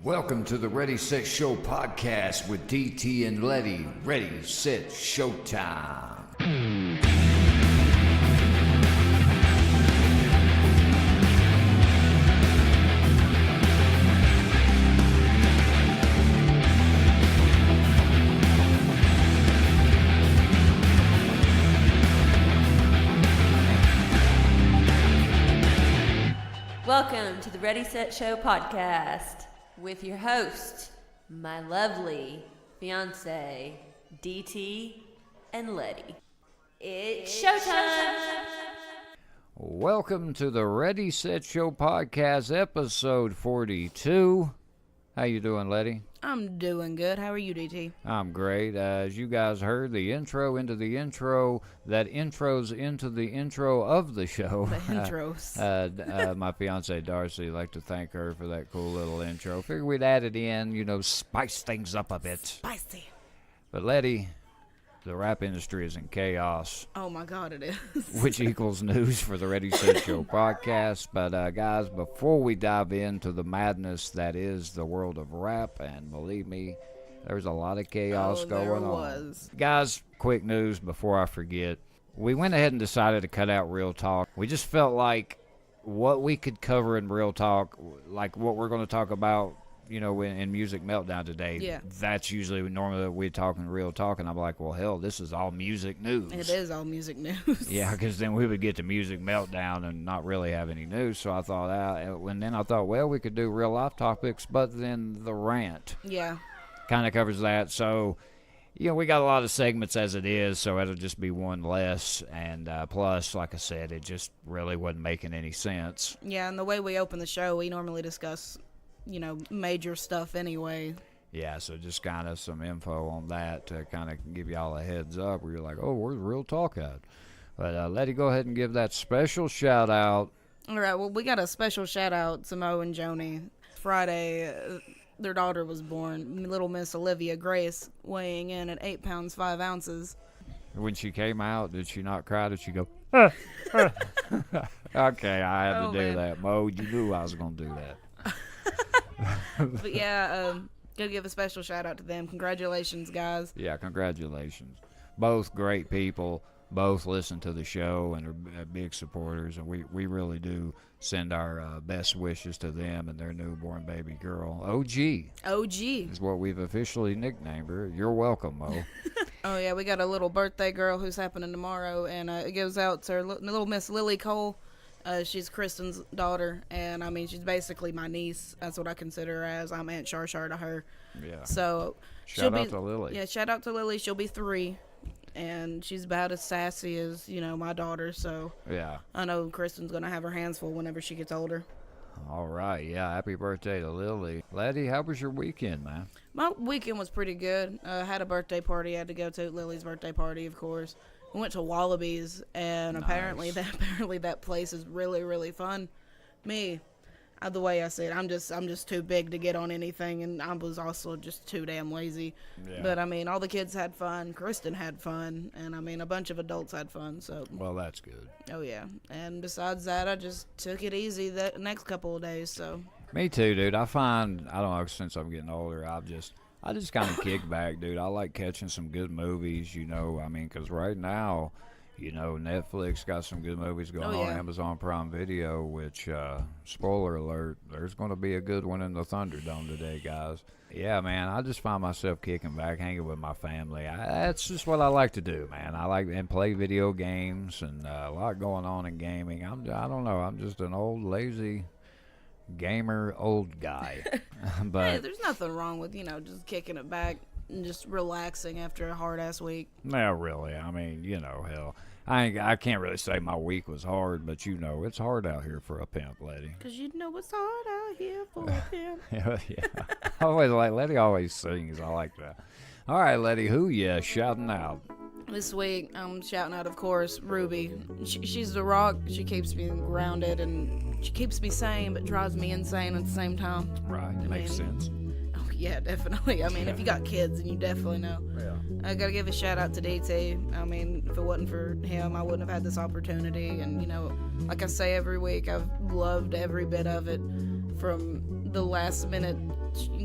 Welcome to the Ready, Set, Show podcast with DT and Lette. Ready, Set, Showtime. Welcome to the Ready, Set, Show podcast with your host, my lovely fiance, DT and Lette. It's showtime! Welcome to the Ready, Set, Show podcast, episode 42. How you doing, Lette? I'm doing good. How are you, DT? I'm great. As you guys heard, the intro into the intro that intros into the intro of the show. The intros. My fiance Darcy, I'd like to thank her for that cool little intro. Figured we'd add it in, spice things up a bit. Spicy. But Lette, the rap industry is in chaos. Oh my God, it is. Which equals news for the Ready, Set, Show podcast. But guys, before we dive into the madness that is the world of rap, and believe me, there's a lot of chaos going on. Guys, quick news before I forget. We went ahead and decided to cut out Real Talk. We just felt like what we could cover in Real Talk, like what we're going to talk about, in Music Meltdown today, yeah. That's usually normally we're talking Real Talk, and I'm like, well, hell, this is all music news. It is all music news. Yeah, because then we would get to Music Meltdown and not really have any news. So I thought, and then I thought, well, we could do real life topics, but then the rant, yeah, kind of covers that. So, we got a lot of segments as it is, so it'll just be one less. And plus, like I said, it just really wasn't making any sense. Yeah, and the way we open the show, we normally discuss major stuff anyway. Yeah, so just kind of some info on that to kind of give y'all a heads up where you're like, oh, where's Real Talk at? But Lette, go ahead and give that special shout out. All right, well, we got a special shout out to Mo and Joni. Friday, their daughter was born, little Miss Olivia Grace, weighing in at 8 pounds 5 ounces. When she came out, did she not cry? Did she go, Okay, I had to do that. Mo, you knew I was going to do that. But yeah, go give a special shout out to them. Congratulations, guys. Yeah, congratulations. Both great people. Both listen to the show and are big supporters, and we really do send our best wishes to them and their newborn baby girl. OG is what we've officially nicknamed her. You're welcome, Mo. Oh yeah, we got a little birthday girl who's happening tomorrow, and it goes out to little Miss Lily Cole. She's Kristen's daughter, and she's basically my niece. That's what I consider her as. I'm Aunt Shar to her. Yeah. So shout out to Lily. Yeah, shout out to Lily. She'll be 3, and she's about as sassy as my daughter. So yeah, I know Kristen's gonna have her hands full whenever she gets older. All right, yeah. Happy birthday to Lily. Lette, how was your weekend, man? My weekend was pretty good. Had a birthday party I had to go to. Lily's birthday party, of course. We went to Wallabies, and nice. apparently that place is really, really fun. The way I said, I'm just too big to get on anything, and I was also just too damn lazy. Yeah. But all the kids had fun. Kristen had fun, and a bunch of adults had fun. So well, that's good. Oh yeah, and besides that, I just took it easy the next couple of days. So me too, dude. I don't know, since I'm getting older, I just kind of kick back, dude. I like catching some good movies, because right now, Netflix got some good movies going on Amazon Prime Video, which, spoiler alert, there's going to be a good one in the Thunderdome today, guys. Yeah, man, I just find myself kicking back, hanging with my family. That's just what I like to do, man. I like and play video games, and a lot going on in gaming. I don't know, I'm just an old, lazy gamer old guy. But hey, there's nothing wrong with just kicking it back and just relaxing after a hard ass week. No, really. Hell, I can't really say my week was hard, but it's hard out here for a pimp, Lette. Cause it's hard out here for a pimp. Yeah. I always like Lette. Always sings. I like that. All right, Lette, who you shouting out? This week, I'm shouting out, of course, Ruby. She's the rock. She keeps me grounded, and she keeps me sane, but drives me insane at the same time. Right, makes sense. Oh, yeah, definitely. If you got kids, then you definitely know. Yeah. I gotta give a shout out to DT. If it wasn't for him, I wouldn't have had this opportunity. And, like I say every week, I've loved every bit of it. From the last minute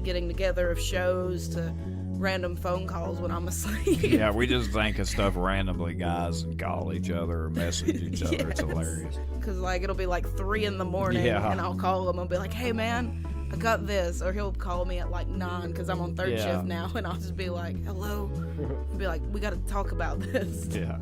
getting together of shows to random phone calls when I'm asleep. Yeah, we just think of stuff randomly, guys, and call each other or message each other. It's hilarious. Because, like, it'll be like 3 in the morning, Yeah. and I'll call him and be like, hey, man, I got this. Or he'll call me at like 9 because I'm on third shift now, and I'll just be like, hello. I'll be like, we got to talk about this. Yeah.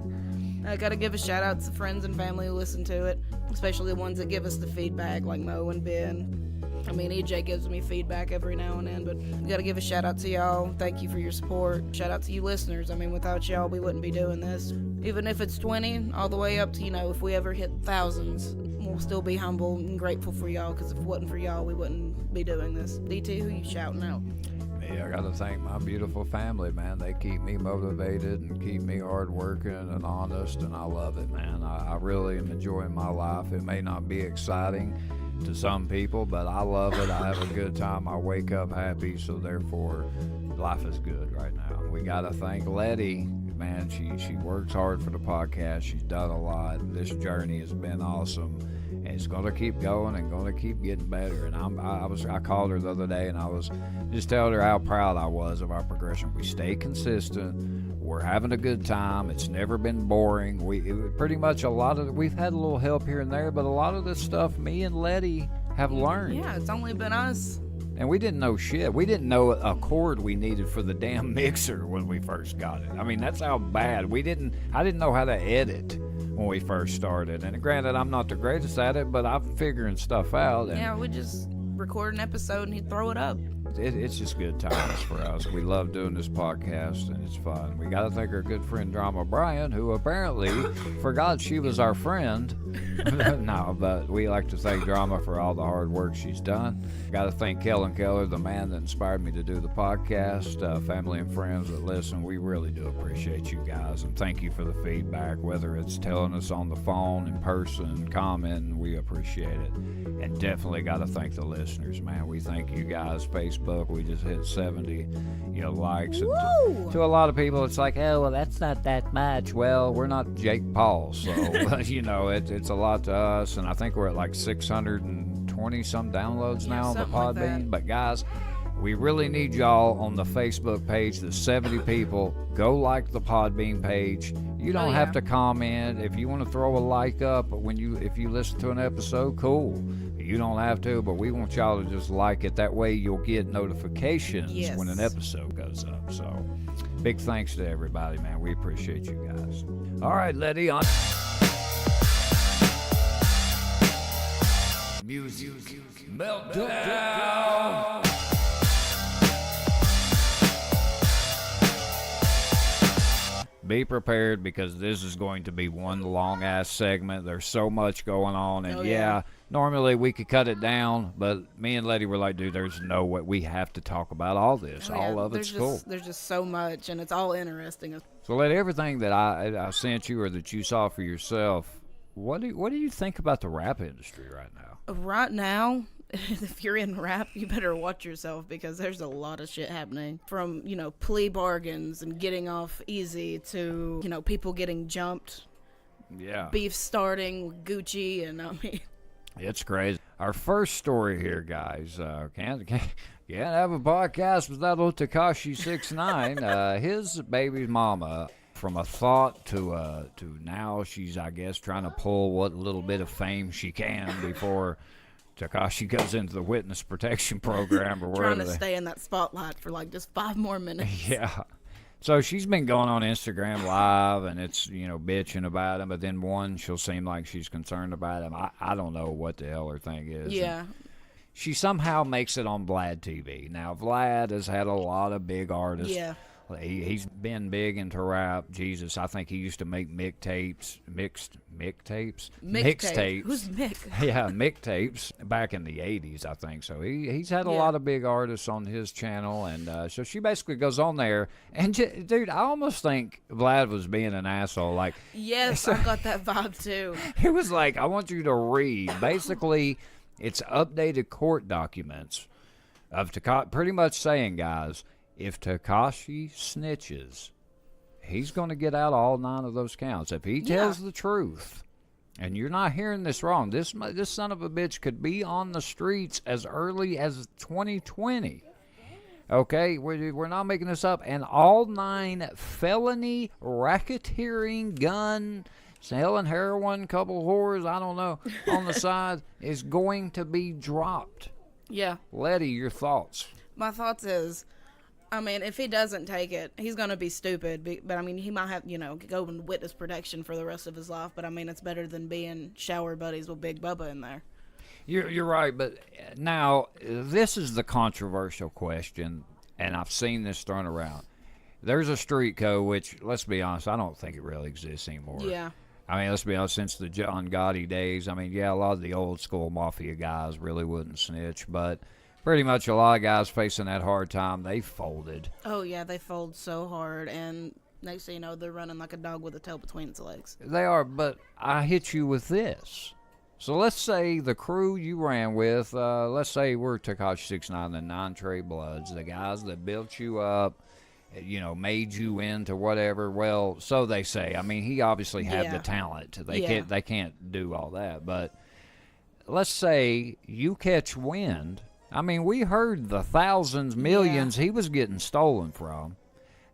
I got to give a shout out to friends and family who listen to it, especially the ones that give us the feedback, like Mo and Ben. I mean, EJ gives me feedback every now and then, but we got to give a shout out to y'all. Thank you for your support. Shout out to you listeners. I mean, without y'all, we wouldn't be doing this. Even if it's 20, all the way up to, if we ever hit thousands, we'll still be humble and grateful for y'all, because if it wasn't for y'all, we wouldn't be doing this. DT, who you shouting out? Me, I got to thank my beautiful family, man. They keep me motivated and keep me hardworking and honest, and I love it, man. I really am enjoying my life. It may not be exciting to some people, but I love it. I have a good time. I wake up happy, so therefore life is good right now. We got to thank Lette, man. She works hard for the podcast. She's done a lot. This journey has been awesome, and it's going to keep going and going to keep getting better. And I called her the other day, and I was just telling her how proud I was of our progression. We stay consistent. We're having a good time. It's never been boring. Pretty much we've had a little help here and there, but a lot of this stuff me and Lette have learned. Yeah, it's only been us. And we didn't know shit. We didn't know a cord we needed for the damn mixer when we first got it. I mean, that's how bad. I didn't know how to edit when we first started. And granted, I'm not the greatest at it, but I'm figuring stuff out. And yeah, we just record an episode and he'd throw it up. It's just good times for us. We love doing this podcast, and it's fun. We got to thank our good friend Drama Brian, who apparently forgot she was our friend. No, but we like to thank Drama for all the hard work she's done. Got to thank Kellen Keller, the man that inspired me to do the podcast. Family and friends that listen, we really do appreciate you guys, and thank you for the feedback, whether it's telling us on the phone, in person, commenting. We appreciate it. And definitely got to thank the listeners, man. We thank you guys. Facebook, we just hit 70, likes. And to a lot of people, it's like, oh, well, that's not that much. Well, we're not Jake Paul, so it's a lot to us. And I think we're at like 620 some downloads now on the Podbean. But guys, we really need y'all on the Facebook page. The 70 people, go like the Podbean page. You don't have to comment. If you want to throw a like up if you listen to an episode, cool. You don't have to, but we want y'all to just like it. That way you'll get notifications when an episode goes up. So big thanks to everybody, man. We appreciate you guys. All right, Lette, on music meltdown. Be prepared, because this is going to be one long ass segment. There's so much going on, and normally we could cut it down, but me and Lette were like, dude, there's no way. We have to talk about all this. All of it's cool. There's just so much, and it's all interesting. So Lette, everything that I sent you or that you saw for yourself, what do you think about the rap industry right now? Right now, if you're in rap, you better watch yourself, because there's a lot of shit happening. From, plea bargains and getting off easy to, people getting jumped. Yeah. Beef starting with Gucci, and I mean... It's crazy. Our first story here, guys. Can't have a podcast without old Tekashi 6ix9ine. His baby's mama, from a thought to now, she's, I guess, trying to pull what little bit of fame she can before Tekashi goes into the witness protection program or wherever. Trying to stay in that spotlight for like just 5 more minutes. Yeah. So she's been going on Instagram Live, and it's, bitching about him. But then she'll seem like she's concerned about him. I don't know what the hell her thing is. Yeah. And she somehow makes it on Vlad TV. Now, Vlad has had a lot of big artists. Yeah. He's been big into rap. Jesus, I think he used to make mixtapes. Mixtapes? Who's Mick? Yeah, mixtapes back in the 80s, I think. So he's had a lot of big artists on his channel. And so she basically goes on there. And, dude, I almost think Vlad was being an asshole. Like, yes, I got that vibe, too. It was like, I want you to read. Basically, it's updated court documents of Tekashi pretty much saying, guys, if Tekashi snitches, he's going to get out all 9 of those counts. If he tells the truth, and you're not hearing this wrong, this son of a bitch could be on the streets as early as 2020. Okay, we're not making this up. And all 9 felony racketeering, gun, selling heroin, couple whores, I don't know, on the side is going to be dropped. Yeah. Letty, your thoughts? My thoughts is, I mean, if he doesn't take it, he's going to be stupid. But, I mean, he might have, go in witness protection for the rest of his life. But, I mean, it's better than being shower buddies with Big Bubba in there. You're right, but now this is the controversial question, and I've seen this thrown around. There's a street code, which, let's be honest, I don't think it really exists anymore. Yeah. I mean, let's be honest, since the John Gotti days, I mean, yeah, a lot of the old school mafia guys really wouldn't snitch, but pretty much a lot of guys facing that hard time, they folded. Oh, yeah, they fold so hard, and next thing you know, they're running like a dog with a tail between its legs. They are, but I hit you with this. So let's say the crew you ran with, let's say we're Tekashi 6ix9ine, the 9 Trey Bloods, the guys that built you up, made you into whatever. Well, so they say. I mean, he obviously had the talent. They can't do all that. But let's say you catch wind. I mean, we heard the thousands, millions he was getting stolen from.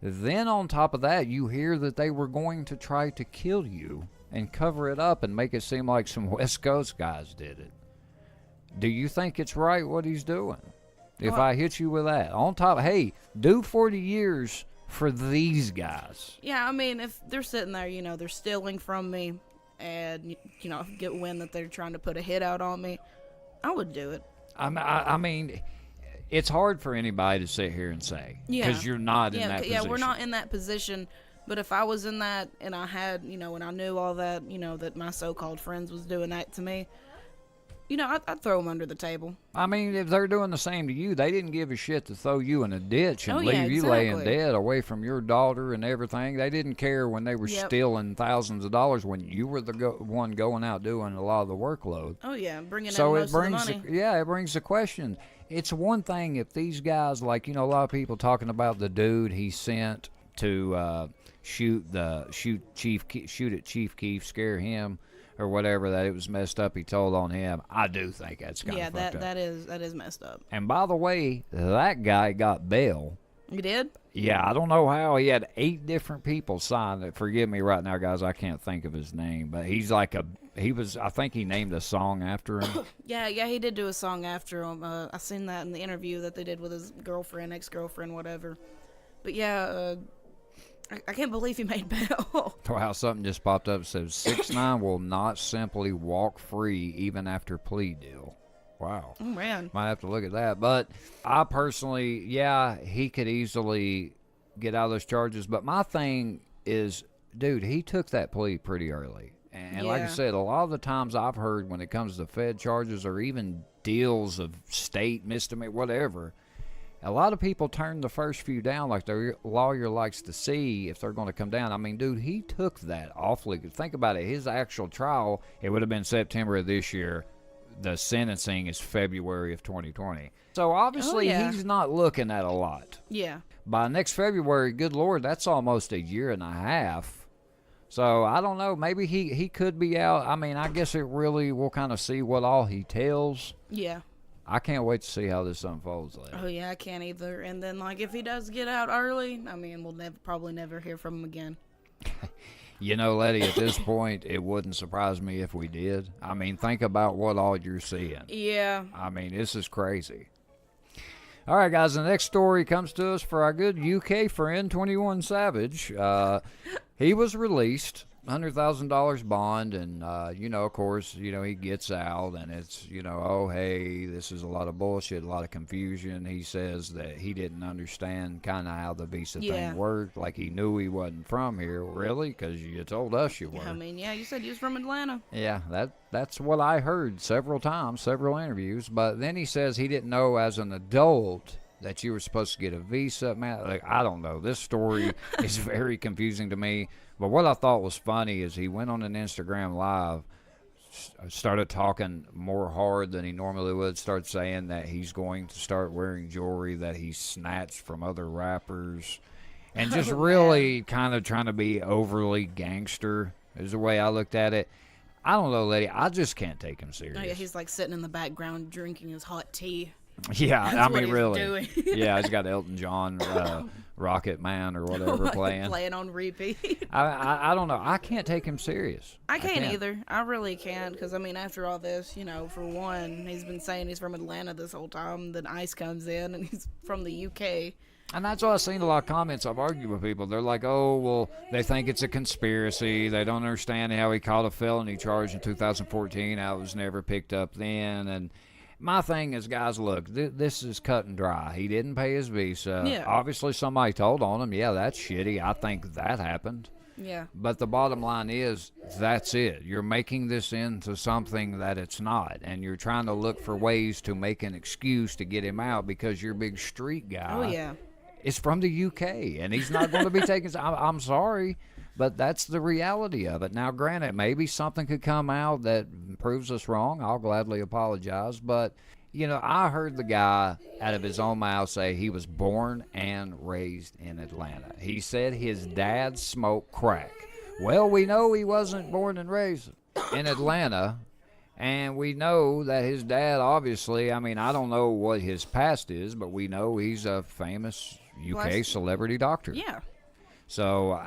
Then on top of that, you hear that they were going to try to kill you and cover it up and make it seem like some West Coast guys did it. Do you think it's right what he's doing? If I hit you with that. On top, hey, do 40 years for these guys. Yeah, I mean, if they're sitting there, they're stealing from me and, get wind that they're trying to put a hit out on me, I would do it. I mean, it's hard for anybody to sit here and say. Because you're not in that position. Yeah, we're not in that position. But if I was in that and I had, and I knew all that, that my so-called friends was doing that to me, I'd throw them under the table. I mean, if they're doing the same to you, they didn't give a shit to throw you in a ditch and leave you laying dead away from your daughter and everything. They didn't care when they were stealing thousands of dollars when you were the one going out doing a lot of the workload. Oh, yeah, bringing in most of the money. It brings the question. It's one thing if these guys, like, a lot of people talking about the dude he sent to shoot at Chief Keef, scare him or whatever, that it was messed up, he told on him. I do think that's kind of fucked up. that is messed up. And by the way, that guy got bail. You did? Yeah, I don't know how. He had 8 different people sign it. Forgive me right now, guys, I can't think of his name, but I think he named a song after him. Yeah, he did do a song after him. I seen that in the interview that they did with his girlfriend, ex-girlfriend, whatever. But yeah, I can't believe he made bail. Wow, something just popped up. It says 6ix9ine will not simply walk free even after plea deal. Wow. Oh, man. Might have to look at that. But I personally, he could easily get out of those charges. But my thing is, dude, he took that plea pretty early. And like I said, a lot of the times I've heard when it comes to Fed charges or even deals of state misdemeanor, whatever, a lot of people turn the first few down like their lawyer likes to see if they're going to come down. I mean, dude, he took that awfully good. Think about it. His actual trial, it would have been September of this year. The sentencing is February of 2020. So obviously he's not looking at a lot. Yeah. By next February, good Lord, that's almost a year and a half. So I don't know. Maybe he could be out. I mean, I guess it really, we'll kind of see what all he tells. Yeah. I can't wait to see how this unfolds later. Oh, yeah, I can't either. And then, like, if he does get out early, I mean, we'll probably never hear from him again. Letty, at this point, it wouldn't surprise me if we did. I mean, think about what all you're seeing. Yeah. I mean, this is crazy. All right, guys, the next story comes to us for our good UK friend, 21 Savage. He was released. $100,000 bond, and of course, he gets out, and it's oh hey, this is a lot of bullshit, a lot of confusion. He says that he didn't understand kind of how the visa thing worked, like he knew he wasn't from here. Really? Because you told us you were. I mean, you said you was from Atlanta. Yeah, that's what I heard several times, several interviews. But then he says he didn't know as an adult that you were supposed to get a visa. Man, like, I don't know. This story is very confusing to me. But what I thought was funny is he went on an Instagram Live, started talking more hard than he normally would, started saying that he's going to start wearing jewelry that he snatched from other rappers, and just really kind of trying to be overly gangster is the way I looked at it. I don't know, lady. I just can't take him serious. Oh, yeah, he's like sitting in the background drinking his hot tea. Yeah, I what mean, he's really. doing. Yeah, he's got Elton John, Rocket Man, or whatever playing. Playing on repeat. I don't know. I can't take him serious. I can't either. I really can't, because, I mean, after all this, for one, he's been saying he's from Atlanta this whole time. Then ICE comes in, and he's from the UK. And that's why I've seen a lot of comments. I've argued with people. They're like, oh, well, they think it's a conspiracy. They don't understand how he caught a felony charge in 2014. I was never picked up then. And my thing is, guys, look, this is cut and dry. He didn't pay his visa. Yeah. Obviously, somebody told on him. Yeah, that's shitty. I think that happened. Yeah. But the bottom line is, that's it. You're making this into something that it's not. And you're trying to look for ways to make an excuse to get him out because you're a big street guy. Oh, yeah. It's from the UK, and he's not going to be taken. I'm sorry, but that's the reality of it. Now, granted, maybe something could come out that proves us wrong. I'll gladly apologize. But, I heard the guy out of his own mouth say he was born and raised in Atlanta. He said his dad smoked crack. Well, we know he wasn't born and raised in Atlanta. And we know that his dad, obviously, I mean, I don't know what his past is, but we know he's a famous UK celebrity doctor. Yeah. So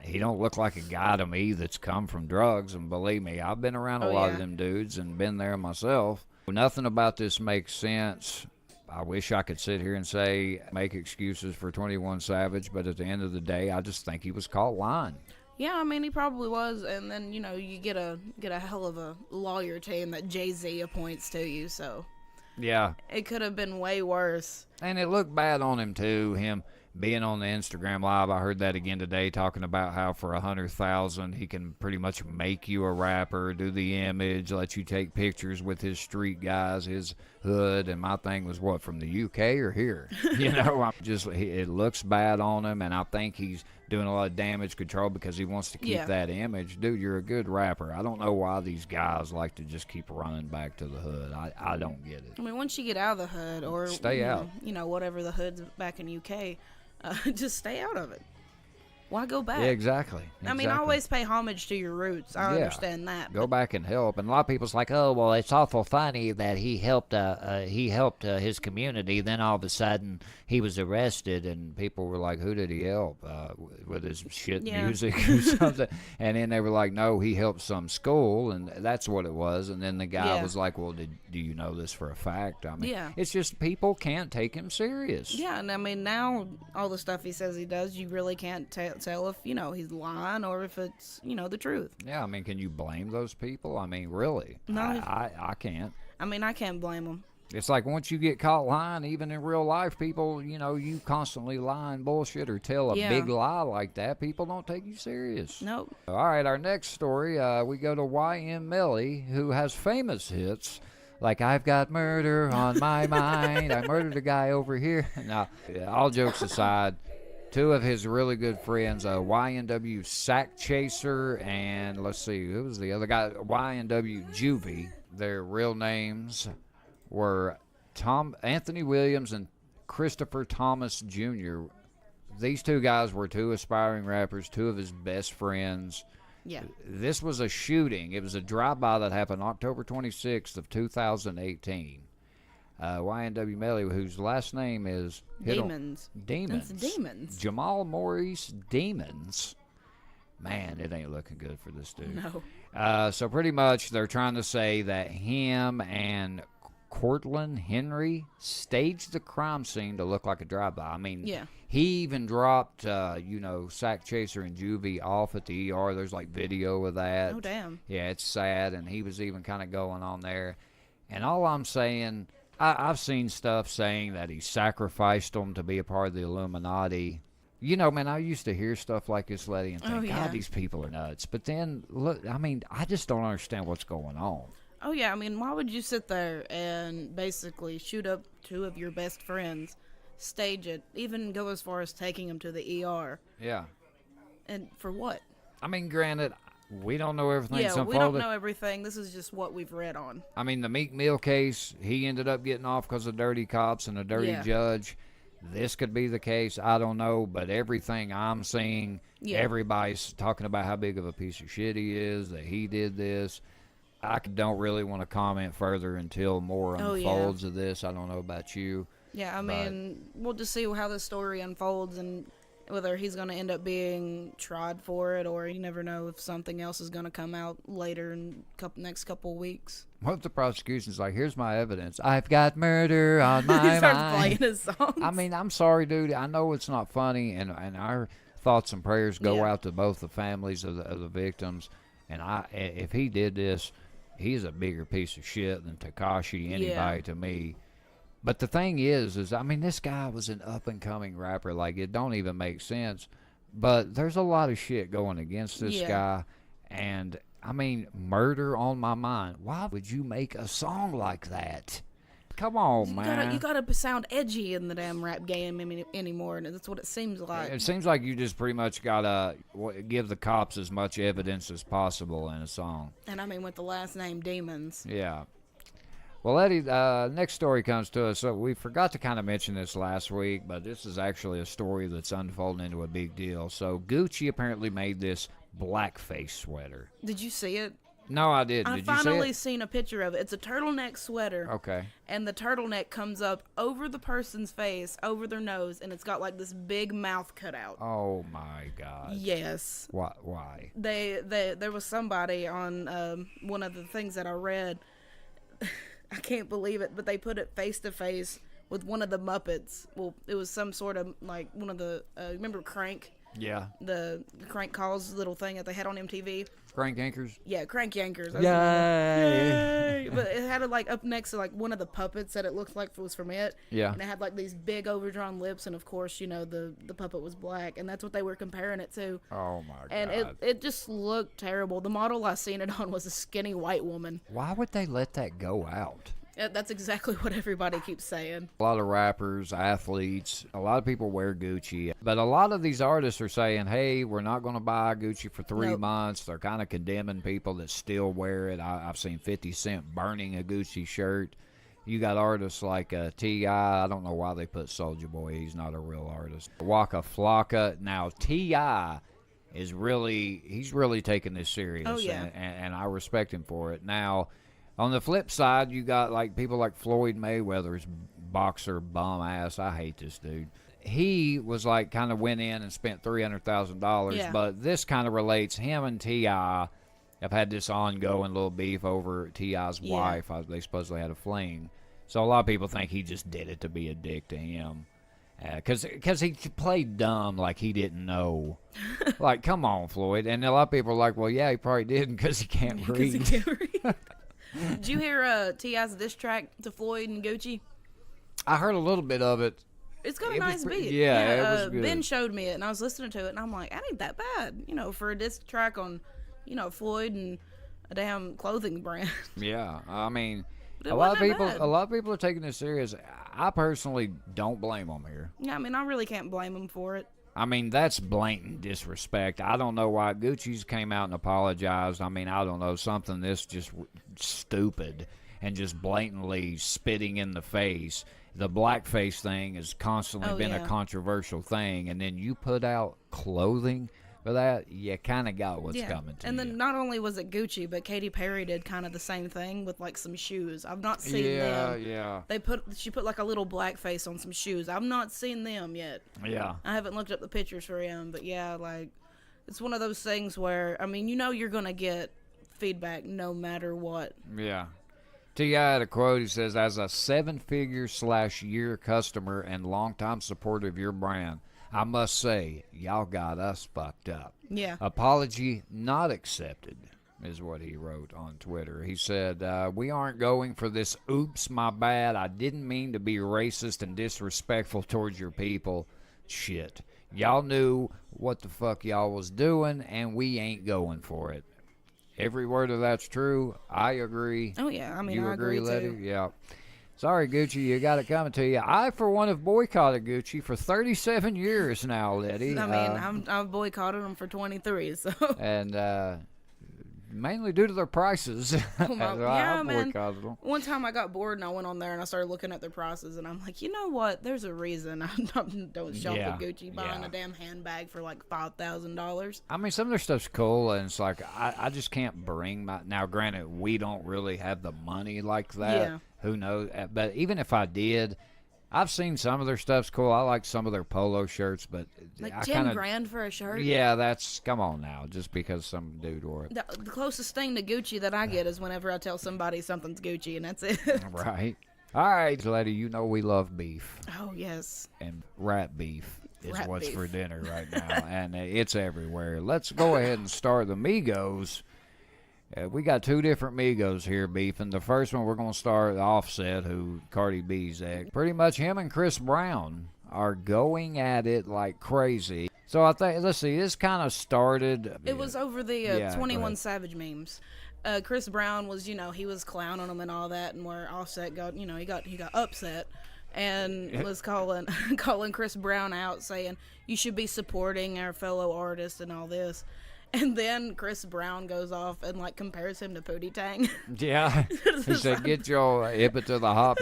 he don't look like a guy to me that's come from drugs. And believe me, I've been around a lot of them dudes and been there myself. Nothing about this makes sense. I wish I could sit here and say, make excuses for 21 Savage, but at the end of the day, I just think he was caught lying. Yeah, I mean, he probably was, and then, you get a hell of a lawyer team that Jay-Z appoints to you, so. Yeah. It could have been way worse. And it looked bad on him, too, him being on the Instagram Live. I heard that again today, talking about how for $100,000 he can pretty much make you a rapper, do the image, let you take pictures with his street guys, his hood. And my thing was, what, from the UK or here? It looks bad on him, and I think he's doing a lot of damage control because he wants to keep that image. Dude, you're a good rapper. I don't know why these guys like to just keep running back to the hood. I don't get it. I mean, once you get out of the hood, or stay out, whatever the hood's back in UK, just stay out of it. Why go back? Yeah, exactly. I mean, always pay homage to your roots. I understand that. Go back and help. And a lot of people's like, oh, well, it's awful funny that he helped his community. Then all of a sudden he was arrested, and people were like, who did he help? With his shit music or something. And then they were like, no, he helped some school, and that's what it was. And then the guy was like, well, do you know this for a fact? I mean, it's just people can't take him serious. Yeah, and I mean, now all the stuff he says he does, you really can't tell if he's lying or if it's the truth. Yeah, I mean, can you blame those people? I mean, really? No, I can't. I mean, I can't blame them. It's like once you get caught lying, even in real life, people, you constantly lie and bullshit or tell a big lie like that, people don't take you serious. Nope. All right, our next story, we go to YM Melly, who has famous hits like I've Got Murder on My Mind. I murdered a guy over here. Now, all jokes aside, two of his really good friends, YNW Sack Chaser, and let's see, who was the other guy? YNW Juvie. Their real names were Anthony Williams and Christopher Thomas Jr. These two guys were two aspiring rappers, two of his best friends. Yeah. This was a shooting. It was a drive-by that happened October 26th of 2018. YNW Melly, whose last name is Demons. Demons. That's Demons. Jamal Maurice Demons. Man, it ain't looking good for this dude. No. So pretty much they're trying to say that him and Cortland Henry staged the crime scene to look like a drive-by. I mean, he even dropped, Sack Chaser and Juvie off at the ER. There's like video of that. Oh, damn. Yeah, it's sad, and he was even kind of going on there. And all I'm saying, I've seen stuff saying that he sacrificed them to be a part of the Illuminati. Man, I used to hear stuff like this, Letty, and think, God, these people are nuts. But then, look, I mean, I just don't understand what's going on. Oh, yeah, I mean, why would you sit there and basically shoot up two of your best friends, stage it, even go as far as taking them to the ER? Yeah. And for what? I mean, granted, we don't know everything. Yeah, we don't know everything. This is just what we've read on. I mean, the Meek Mill case, he ended up getting off because of dirty cops and a dirty judge. This could be the case. I don't know. But everything I'm seeing, everybody's talking about how big of a piece of shit he is, that he did this. I don't really want to comment further until more Oh, yeah. unfolds of this. I don't know about you. Yeah, I But- mean, we'll just see how the story unfolds and whether he's going to end up being tried for it, or you never know if something else is going to come out later in next couple of weeks. What if the prosecution's like, here's my evidence. I've got murder on He my starts mind. playing his songs. I mean, I'm sorry, dude. I know it's not funny, and our thoughts and prayers go Yeah. out to both the families of the victims. And if he did this, he's a bigger piece of shit than Tekashi, anybody Yeah. to me. But the thing is I mean, this guy was an up-and-coming rapper. Like, it don't even make sense. But there's a lot of shit going against this Yeah. guy. And, I mean, murder on my mind. Why would you make a song like that? Come on, man. You gotta sound edgy in the damn rap game anymore, and that's what it seems like. It seems like you just pretty much gotta give the cops as much evidence as possible in a song. And I mean, with the last name Demons. Yeah. Well, Eddie, next story comes to us. So we forgot to kind of mention this last week, but this is actually a story that's unfolding into a big deal. So Gucci apparently made this blackface sweater. Did you see it? No, I didn't. I Did finally you see seen a picture of it. It's a turtleneck sweater. it? Okay. And the turtleneck comes up over the person's face, over their nose, and it's got like this big mouth cut out. Oh my God. Yes. Why? There was somebody on one of the things that I read. I can't believe it, but they put it face to face with one of the Muppets. Well, it was some sort of like one of the remember Crank, Yeah. the Crank Calls little thing that they had on MTV. Crank Anchors. Yeah, Crank Yankers. Yay! Yay! But it had it like up next to like one of the puppets that it looked like was from it. Yeah. And it had like these big overdrawn lips, and of course, you know, the puppet was black, and that's what they were comparing it to. Oh my God. And it just looked terrible. The model I seen it on was a skinny white woman. Why would they let that go out? That's exactly what everybody keeps saying. A lot of rappers, athletes, a lot of people wear Gucci. But a lot of these artists are saying, hey, we're not going to buy Gucci for 3 Nope. months. They're kind of condemning people that still wear it. I've seen 50 Cent burning a Gucci shirt. You got artists like T.I. I don't know why they put Soulja Boy. He's not a real artist. Waka Flocka. Now, T.I. he's really taking this serious. Oh, yeah. And I respect him for it. Now, on the flip side, you got like people like Floyd Mayweather's boxer bum ass. I hate this dude. He was like kind of went in and spent $300,000, Yeah. but this kind of relates. Him and T.I. have had this ongoing little beef over T.I.'s Yeah. wife. They supposedly had a fling. So a lot of people think he just did it to be a dick to him. Because he played dumb like he didn't know. Like, come on, Floyd. And a lot of people are like, well, yeah, he probably didn't because he can't 'Cause read. he can't read. Did you hear T.I.'s diss track to Floyd and Gucci? I heard a little bit of it. It's got a It was nice pretty- beat. yeah, it was good. Ben showed me it, and I was listening to it, and I'm like, that ain't that bad, you know, for a diss track on, you know, Floyd and a damn clothing brand. Yeah, I mean, But it a lot of wasn't that people, bad. a lot of people are taking this serious. I personally don't blame them here. Yeah, I mean, I really can't blame him for it. I mean, that's blatant disrespect. I don't know why Gucci's came out and apologized. I mean, I don't know, something this just stupid and just blatantly spitting in the face. The blackface thing has constantly Oh, been yeah. a controversial thing, and then you put out clothing for that, you kind of got what's coming to and you. then not only was it Gucci, but Katy Perry did kind of the same thing with like some shoes. I've not seen them. yeah. She put like a little black face on some shoes. I've not seen them yet. Yeah. I haven't looked up the pictures for him, but yeah, like it's one of those things where I mean, you know, you're gonna get feedback no matter what. Yeah. T.I. had a quote. He says, as a 7-figure/year customer and longtime supporter of your brand, I must say, y'all got us fucked up. Yeah. Apology not accepted, is what he wrote on Twitter. He said, we aren't going for this oops, my bad. I didn't mean to be racist and disrespectful towards your people. Shit. Y'all knew what the fuck y'all was doing, and we ain't going for it. Every word of that's true. I agree. Oh yeah, I mean, You I agree, agree Letty? too. Yeah. Sorry, Gucci, you got it coming to you. I, for one, have boycotted Gucci for 37 years now, Letty. I mean, I've boycotted them for 23, so And mainly due to their prices. That's why yeah, I man. boycotted them. One time I got bored and I went on there and I started looking at their prices and I'm like, you know what? There's a reason I don't shop Yeah, at Gucci buying yeah. a damn handbag for like $5,000. I mean, some of their stuff's cool, and it's like I just can't bring my. Now, granted, we don't really have the money like that. Yeah. Who knows? But even if I did, I've seen some of their stuff's cool. I like some of their polo shirts, but Like I 10 kinda, grand for a shirt? Yeah, that's come on now. Just because some dude wore it, The closest thing to Gucci that I get is whenever I tell somebody something's Gucci and that's it. right? All right, lady, you know we love beef. Oh, yes. And rat beef is Rat what's beef. for dinner right now, and it's everywhere. Let's go ahead and start the Migos. We got two different Migos here beefing. The first one we're going to start Offset, who Cardi B's ex. Pretty much him and Chris Brown are going at it like crazy. So I think, let's see, this kind of started. It was over the Yeah, go 21 ahead. Savage memes. Chris Brown was, he was clowning him and all that, and where Offset got, he got upset and was calling Chris Brown out, saying you should be supporting our fellow artists and all this. And then Chris Brown goes off and like compares him to Pootie Tang. Yeah, he said, "Get your hip it to the hop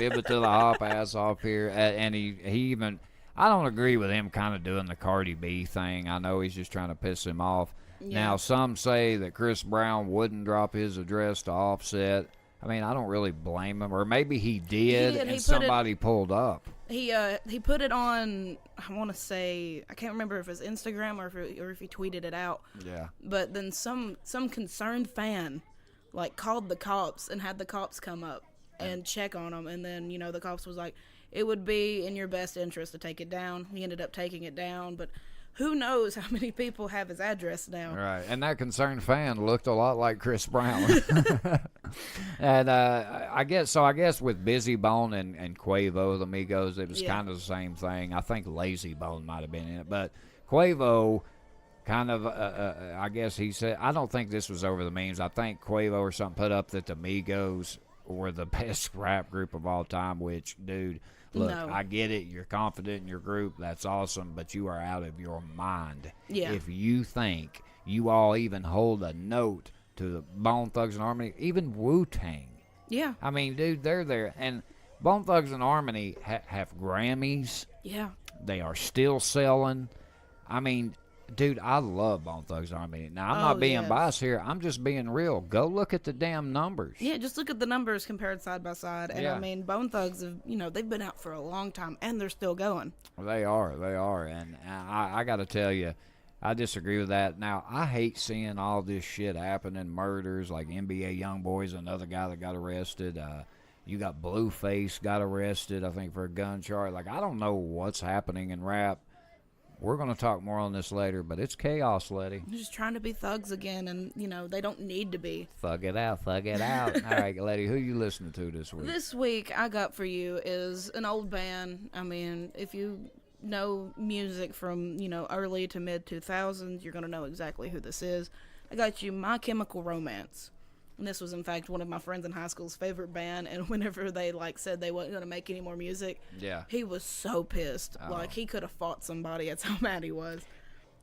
ass off here." And he even, I don't agree with him kind of doing the Cardi B thing. I know he's just trying to piss him off. Yeah. Now some say that Chris Brown wouldn't drop his address to Offset. I mean, I don't really blame him, or maybe he did, He and put it- somebody pulled up. He put it on, I want to say, I can't remember if it was Instagram or if he tweeted it out. Yeah. But then some concerned fan like called the cops and had the cops come up and check on him, and then the cops was like, it would be in your best interest to take it down. He ended up taking it down, but who knows how many people have his address now. Right, and that concerned fan looked a lot like Chris Brown. And I guess with Busy Bone and Quavo, the Migos, it was Yeah. kind of the same thing. I think Lazy Bone might have been in it, but Quavo kind of, I guess he said, I don't think this was over the memes. I think Quavo or something put up that the Migos were the best rap group of all time, which, dude, look, No. I get it. You're confident in your group. That's awesome, but you are out of your mind. Yeah. If you think you all even hold a note to the Bone Thugs and Harmony, even Wu-Tang. Yeah. I mean, dude, they're there. And Bone Thugs and Harmony have Grammys. Yeah. They are still selling. I mean, dude, I love Bone Thugs and Harmony. Now, I'm not being yes. biased here. I'm just being real. Go look at the damn numbers. Yeah, just look at the numbers compared side by side. And Yeah. I mean, Bone Thugs have, they've been out for a long time and they're still going. They are. And I got to tell you, I disagree with that. Now, I hate seeing all this shit happening, murders like NBA YoungBoy's another guy that got arrested. You got Blueface got arrested, I think, for a gun charge. Like, I don't know what's happening in rap. We're going to talk more on this later, but it's chaos, Letty. They're just trying to be thugs again, and, they don't need to be. Thug it out. All right, Letty, who you listening to this week? This week, I got for you is an old band. I mean, if you know music from, early to mid 2000s, you're going to know exactly who this is. I got you My Chemical Romance. And this was, in fact, one of my friends in high school's favorite band. And whenever they, said they wasn't going to make any more music, Yeah. he was so pissed. Oh. Like, he could have fought somebody. That's how mad he was.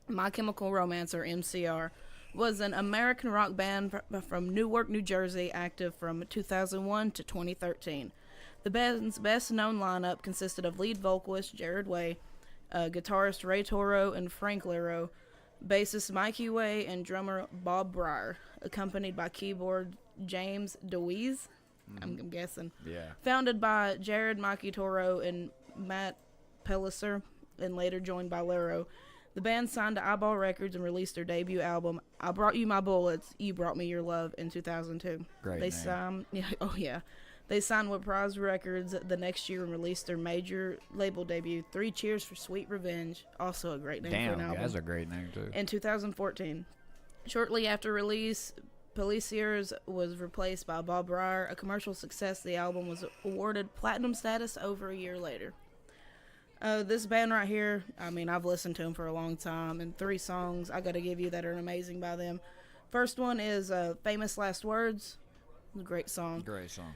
My Chemical Romance, or MCR, was an American rock band from Newark, New Jersey, active from 2001 to 2013. The band's best-known lineup consisted of lead vocalist Jared Way, guitarist Ray Toro and Frank Lero, bassist Mikey Way, and drummer Bob Breyer, accompanied by keyboard James DeWeese, I'm guessing. Yeah. Founded by Jared, Mikey Toro, and Matt Pelliser, and later joined by Lero. The band signed to Eyeball Records and released their debut album, I Brought You My Bullets, You Brought Me Your Love, in 2002. Great They name. signed, They signed with Prize Records the next year and released their major label debut, 3 Cheers for Sweet Revenge, also a great name for Damn, an album, that's a great name, too. in 2014. Shortly after release, Pellicier's was replaced by Bob Breyer. A commercial success, the album was awarded platinum status over a year later. This band right here, I mean, I've listened to them for a long time, and 3 songs I gotta give you that are amazing by them. First one is Famous Last Words. A great song. Great song.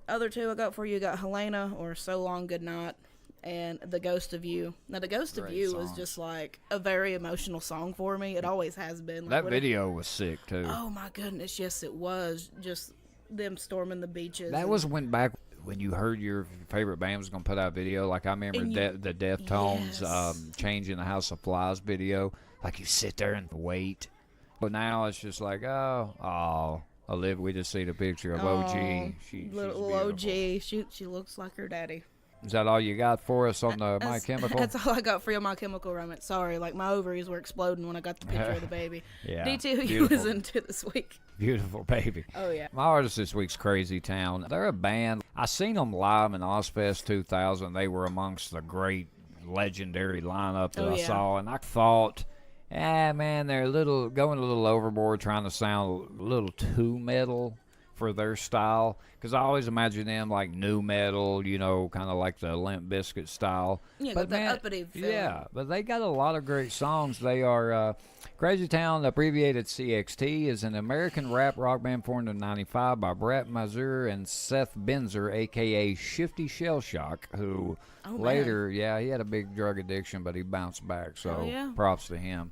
Other 2 I got for you got Helena, or So Long Good Night. and The Ghost of You. Now, The Ghost of Great You was songs. just like a very emotional song for me. It always has been. Like, That video was sick too. Oh my goodness, yes it was. Just them storming the beaches. That and- was when you heard your favorite band was going to put out a video. Like I remember And the Deftones Yes. changing the House of Flies video. Like you sit there and wait. But now it's just like, Olivia, we just see the picture of OG. She's little beautiful. OG. She looks like her daddy. Is that all you got for us on the My Chemical? That's all I got for you, My Chemical Romance. Sorry, like my ovaries were exploding when I got the picture of the baby. Yeah, D2, who you beautiful. was into this week? Beautiful baby. Oh yeah. My artist this week's Crazy Town. They're a band. I seen them live in Ozfest 2000. They were amongst the great legendary lineup that Oh, I yeah. saw, and I thought, man, they're going a little overboard, trying to sound a little too metal for their style. Because I always imagine them like new metal, you know, kind of like the Limp Bizkit style. Yeah, But got that man, uppity feeling. yeah, but they got a lot of great songs. They are Crazy Town, abbreviated CXT, is an American rap rock band formed in '95 by Brett Mazur and Seth Benzer, aka Shifty Shellshock, who Oh, later, he had a big drug addiction, but he bounced back. So Oh, yeah. props to him.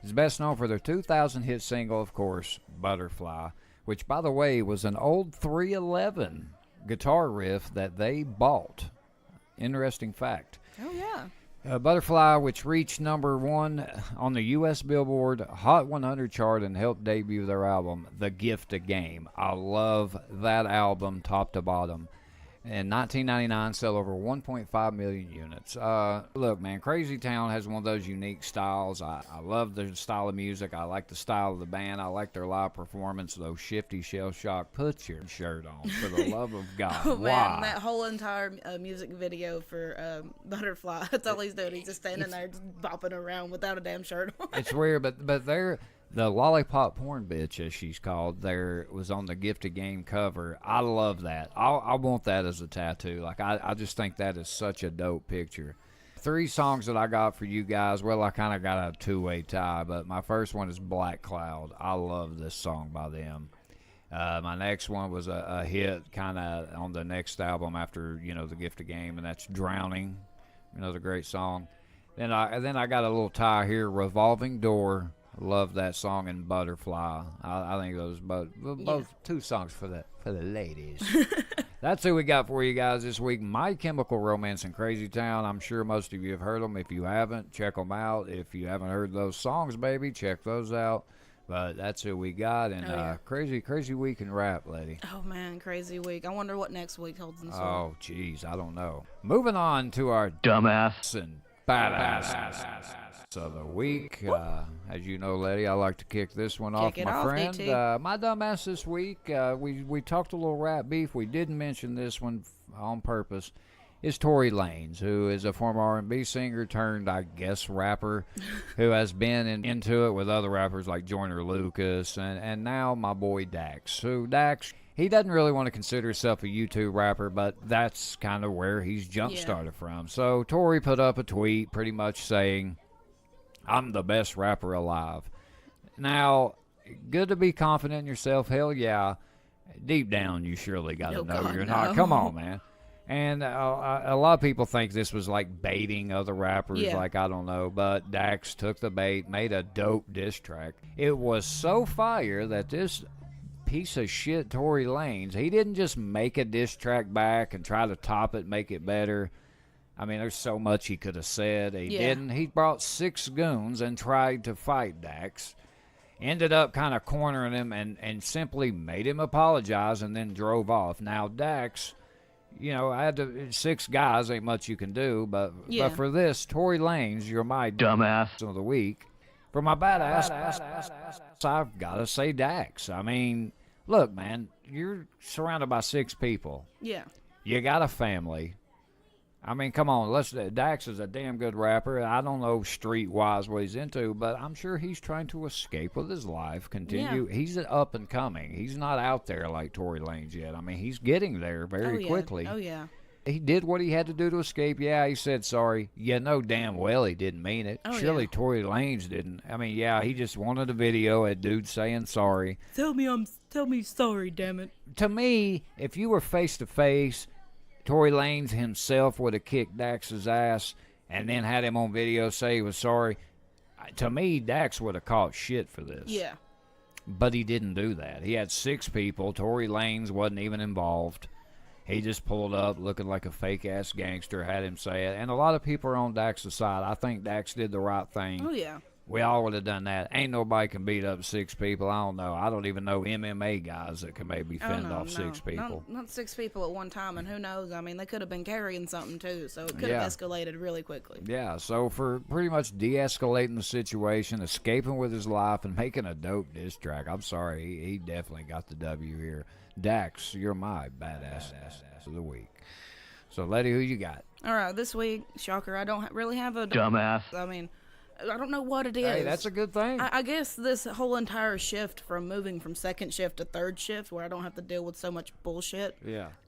He's best known for their 2000 hit single, of course, Butterfly, which, by the way, was an old 311 guitar riff that they bought. Interesting fact. Oh yeah. Butterfly, which reached number 1 on the U.S. Billboard Hot 100 chart and helped debut their album, The Gift of Game. I love that album top to bottom. In 1999, sell over 1.5 million units. Look, man, Crazy Town has one of those unique styles. I love their style of music. I like the style of the band. I like their live performance. Those Shifty Shellshock, put your shirt on, for the love of God. Oh Why? man, that whole entire music video for Butterfly. That's all he's doing. He's just standing there, just bopping around without a damn shirt on. It's weird, but they're the lollipop porn bitch, as she's called, there was on the Gift of Game cover. I love that. I want that as a tattoo. Like I just think that is such a dope picture. 3 songs that I got for you guys. Well, I kind of got a two-way tie, but my first one is Black Cloud. I love this song by them. My next one was a hit kind of on the next album after, the Gift of Game, and that's Drowning, another great song. Then I got a little tie here, Revolving Door. Love that song, and Butterfly. I think those both 2 songs for the ladies. That's who we got for you guys this week. My Chemical Romance and Crazy Town. I'm sure most of you have heard them. If you haven't, check them out. If you haven't heard those songs, baby, check those out. But that's who we got. And crazy week in rap, lady. Oh man, crazy week. I wonder what next week holds in store. Oh, jeez, I don't know. Moving on to our dumbass and badass of the week. As you know, lady, I like to kick this one off, Kick it my off, friend. DT. My dumbass this week, we talked a little rap beef. We didn't mention this one on purpose. Is Tory Lanez, who is a former R&B singer turned, I guess, rapper, who has been into it with other rappers like Joyner Lucas, and now my boy Dax. So Dax, he doesn't really want to consider himself a YouTube rapper, but that's kind of where he's jump-started from. So Tory put up a tweet pretty much saying, I'm the best rapper alive. Now, good to be confident in yourself, hell yeah. Deep down, you surely got to Oh, know God, you're no. not. Come on, man. And a lot of people think this was like baiting other rappers, Yeah. like, I don't know. But Dax took the bait, made a dope diss track. It was so fire that this piece of shit Tory Lanez, he didn't just make a diss track back and try to top it, make it better. I mean, there's so much he could have said. He didn't. He brought 6 goons and tried to fight Dax. Ended up kind of cornering him and simply made him apologize and then drove off. Now, Dax, I had 6 guys, ain't much you can do. But for this, Tory Lanez, you're my dumbass of the week. For my badass, I've got to say Dax. I mean, look, man, you're surrounded by 6 people. Yeah. You got a family. I mean, come on. Dax is a damn good rapper. I don't know street-wise what he's into, but I'm sure he's trying to escape with his life, continue. Yeah. He's up and coming. He's not out there like Tory Lanez yet. I mean, he's getting there very quickly. Oh, yeah. He did what he had to do to escape. Yeah, he said sorry. You know damn well he didn't mean it. Oh, Surely yeah. Tory Lanez didn't. I mean, yeah, he just wanted a video of dude saying sorry. Tell me sorry, damn it. To me, if you were face to face, Tory Lanez himself would have kicked Dax's ass and then had him on video say he was sorry, to me, Dax would have caught shit for this. Yeah. But he didn't do that. He had 6 people. Tory Lanez wasn't even involved. He just pulled up looking like a fake-ass gangster, had him say it. And a lot of people are on Dax's side. I think Dax did the right thing. Oh, yeah. We all would have done that. Ain't nobody can beat up 6 people. I don't know. I don't even know MMA guys that can maybe fend off 6 people. Not 6 people at one time, and who knows? I mean, they could have been carrying something, too, so it could have escalated really quickly. Yeah, so for pretty much de-escalating the situation, escaping with his life, and making a dope diss track, I'm sorry, he definitely got the W here. Dax, you're my badass of the week. So, Letty, who you got? All right, this week, shocker, I don't really have a... Dumbass. I mean... I don't know what it is. Hey, that's a good thing. I guess this whole entire shift from moving from second shift to third shift, where I don't have to deal with so much bullshit,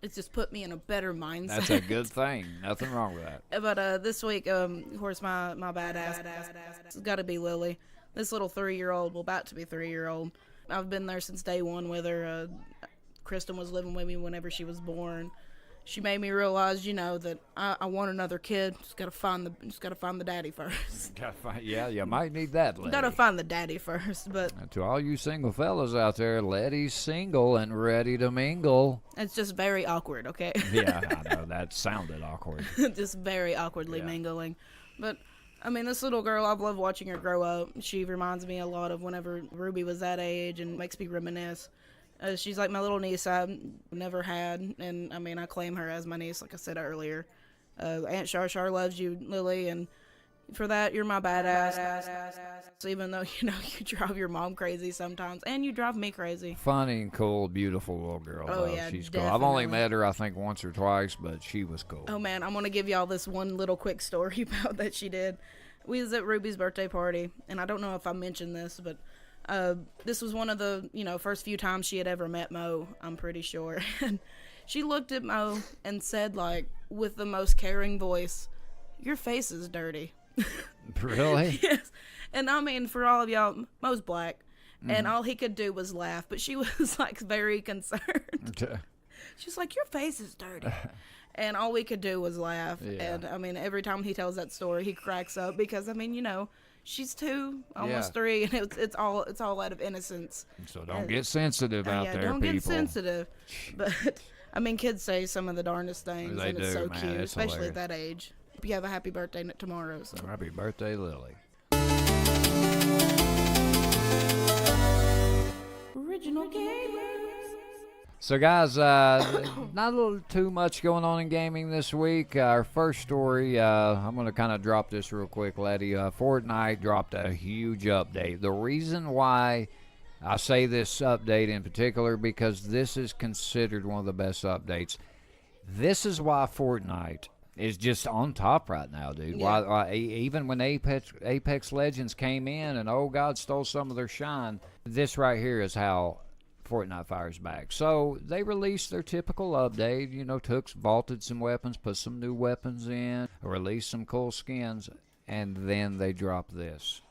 it's just put me in a better mindset. That's a good thing. Nothing wrong with that. But this week, of course, my badass it's got to be Lily. This little 3-year-old, well, about to be 3-year-old. I've been there since day one with her. Kristen was living with me whenever she was born. She made me realize, that I want another kid. Just gotta find the daddy first. You might need that, Letty. Gotta find the daddy first, but to all you single fellas out there, Letty's single and ready to mingle. It's just very awkward, okay? Yeah, I know that sounded awkward. Just very awkwardly mingling, but. I mean, this little girl, I've loved watching her grow up. She reminds me a lot of whenever Ruby was that age and makes me reminisce. She's like my little niece I've never had, and I mean, I claim her as my niece, like I said earlier. Aunt Shar loves you, Lily, and for that, you're my badass. So even though, you drive your mom crazy sometimes, and you drive me crazy. Funny and cool, beautiful little girl. Oh, yeah, she's definitely. cool. I've only met her, I think, once or twice, but she was cool. Oh, man, I'm going to give y'all this one little quick story about that she did. We was at Ruby's birthday party, and I don't know if I mentioned this, but this was one of the, first few times she had ever met Mo, I'm pretty sure. And she looked at Mo and said, like, with the most caring voice, "Your face is dirty." Really? Yes. And I mean, for all of y'all, Mo's black, and all he could do was laugh, but she was, like, very concerned. She's like, "Your face is dirty." And all we could do was laugh. Yeah. And, I mean, every time he tells that story, he cracks up because, I mean, she's 2, almost 3, and it's all out of innocence. So don't get sensitive out there, don't people. Get sensitive. But, I mean, kids say some of the darndest things, They and do, it's so man. cute, It's especially hilarious. at that age. You have a happy birthday tomorrow. So. Happy birthday, Lily. Original gamers. So, guys, not a little too much going on in gaming this week. Our first story, I'm going to kind of drop this real quick, Letty. Fortnite dropped a huge update. The reason why I say this update in particular, because this is considered one of the best updates. This is why Fortnite is just on top right now, dude. Yeah. Why, even when Apex Legends came in and, oh, God, stole some of their shine, this right here is how Fortnite fires back. So they released their typical update, vaulted some weapons, put some new weapons in, released some cool skins, and then they dropped this.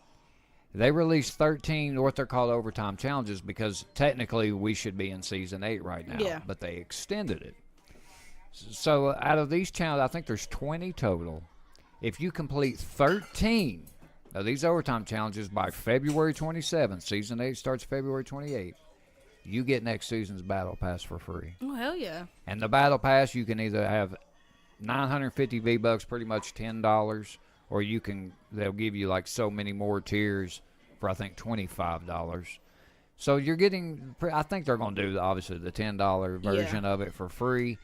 They released 13 what they're called overtime challenges, because technically we should be in Season 8 right now, but they extended it. So out of these challenges, I think there's 20 total. If you complete 13 of these overtime challenges by February 27th, Season 8 starts February 28th, you get next season's Battle Pass for free. Oh, hell yeah. And the Battle Pass, you can either have 950 V-Bucks, pretty much $10, or they'll give you like so many more tiers for, I think, $25. So you're getting, I think they're going to do, obviously, the $10 version of it for free,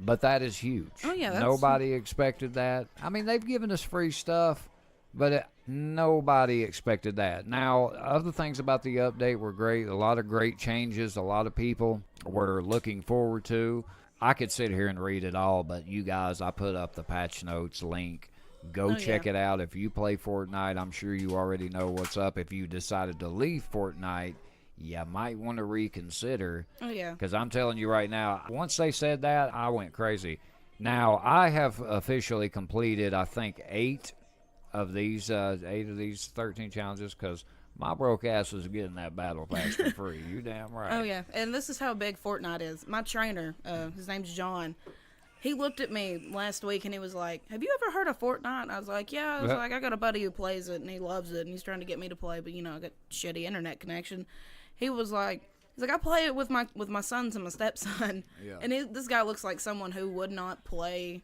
but that is huge. Oh, yeah. Nobody expected that. I mean, they've given us free stuff, but nobody expected that. Now, other things about the update were great. A lot of great changes. A lot of people were looking forward to. I could sit here and read it all, but you guys, I put up the patch notes link. Go check it out. If you play Fortnite, I'm sure you already know what's up. If you decided to leave Fortnite, you might want to reconsider. Oh, yeah. Because I'm telling you right now, once they said that, I went crazy. Now, I have officially completed, I think, 8 of these 13 challenges, because my broke ass is getting that Battle Pass for free. You damn right. Oh, yeah. And this is how big Fortnite is. My trainer, his name's John. He looked at me last week and he was like, "Have you ever heard of Fortnite?" And I was like, "Yeah." I was like, "I got a buddy who plays it and he loves it and he's trying to get me to play, but I got shitty internet connection." He was like, "I play it with my sons and my stepson." Yeah. And this guy looks like someone who would not play,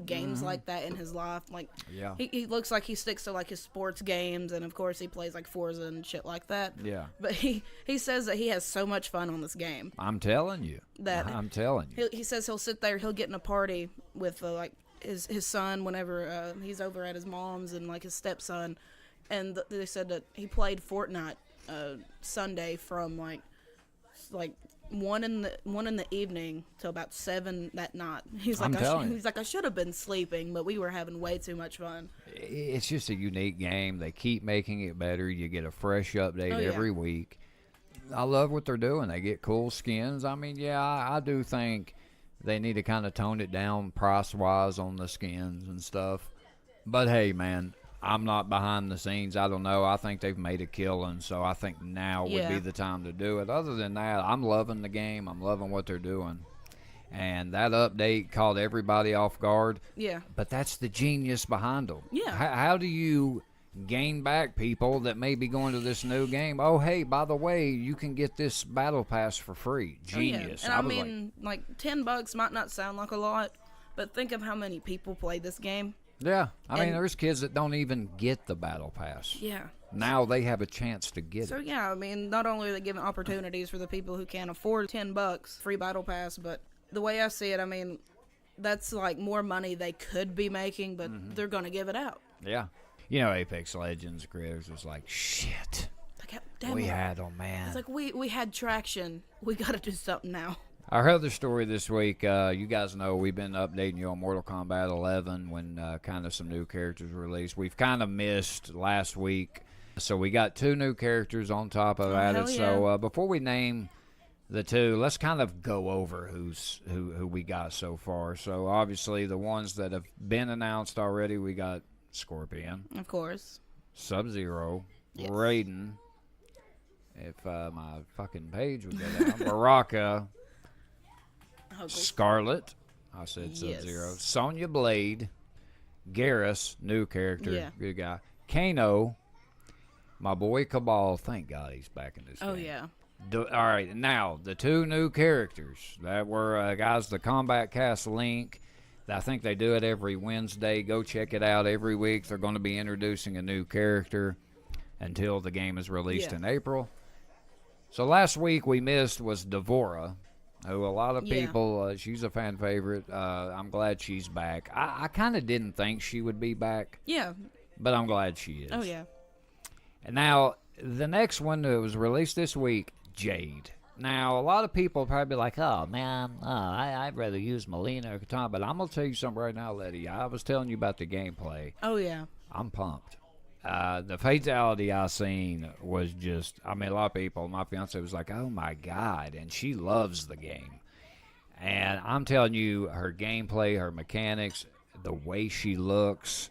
games like that in his life. Like, Yeah. he looks like he sticks to like his sports games, and of course he plays like Forza and shit like that. Yeah. But he says that he has so much fun on this game. I'm telling you. I'm telling you. He says he'll sit there, he'll get in a party with like his son whenever he's over at his mom's and like his stepson, and they said that he played Fortnite Sunday from like 1 in the evening till about 7 that night. He's like, I should have been sleeping, but we were having way too much fun. It's just a unique game. They keep making it better. You get a fresh update every week. I love what they're doing. They get cool skins. I mean, yeah, I do think they need to kind of tone it down price-wise on the skins and stuff. But, hey, man, I'm not behind the scenes. I don't know. I think they've made a killing, so I think now would be the time to do it. Other than that, I'm loving the game. I'm loving what they're doing. And that update caught everybody off guard. Yeah. But that's the genius behind them. Yeah. How do you gain back people that may be going to this new game? Oh, hey, by the way, you can get this battle pass for free. Genius. And I mean, like $10 might not sound like a lot, but think of how many people play this game. Yeah. I mean, there's kids that don't even get the battle pass. Yeah. Now they have a chance to get it. So, yeah, I mean, not only are they giving opportunities for the people who can't afford $10 free battle pass, but the way I see it, I mean, that's like more money they could be making, but they're going to give it out. Yeah. Apex Legends creators was like, shit. Like, damn we it. had them, man. It's like, we had traction. We got to do something now. Our other story this week, you guys know we've been updating you on Mortal Kombat 11 when kind of some new characters were released. We've kind of missed last week, so we got 2 new characters on top of that. Hell yeah. So before we name the 2, let's kind of go over who we got so far. So obviously the ones that have been announced already, we got Scorpion, Of course. Sub-Zero, Yes. Raiden, if my fucking page would go down, Baraka, Scarlet, I said Sub-Zero, Yes. Sonya Blade, Garrus, new character, Yeah. good guy, Kano, my boy Cabal, thank God he's back in this game. Oh, yeah. All right, now, the 2 new characters that were, guys, the Combat Cast link. I think they do it every Wednesday. Go check it out every week. They're going to be introducing a new character until the game is released in April. So last week we missed was Devora, who a lot of people, she's a fan favorite. I'm glad she's back. I kind of didn't think she would be back. Yeah. But I'm glad she is. Oh, yeah. And now, the next one that was released this week, Jade. Now, a lot of people probably be like, oh, man, I'd rather use Melina or Katana. But I'm going to tell you something right now, Letty. I was telling you about the gameplay. Oh, yeah. I'm pumped. The fatality I seen was just, I mean, a lot of people, my fiance was like, oh, my God. And she loves the game. And I'm telling you, her gameplay, her mechanics, the way she looks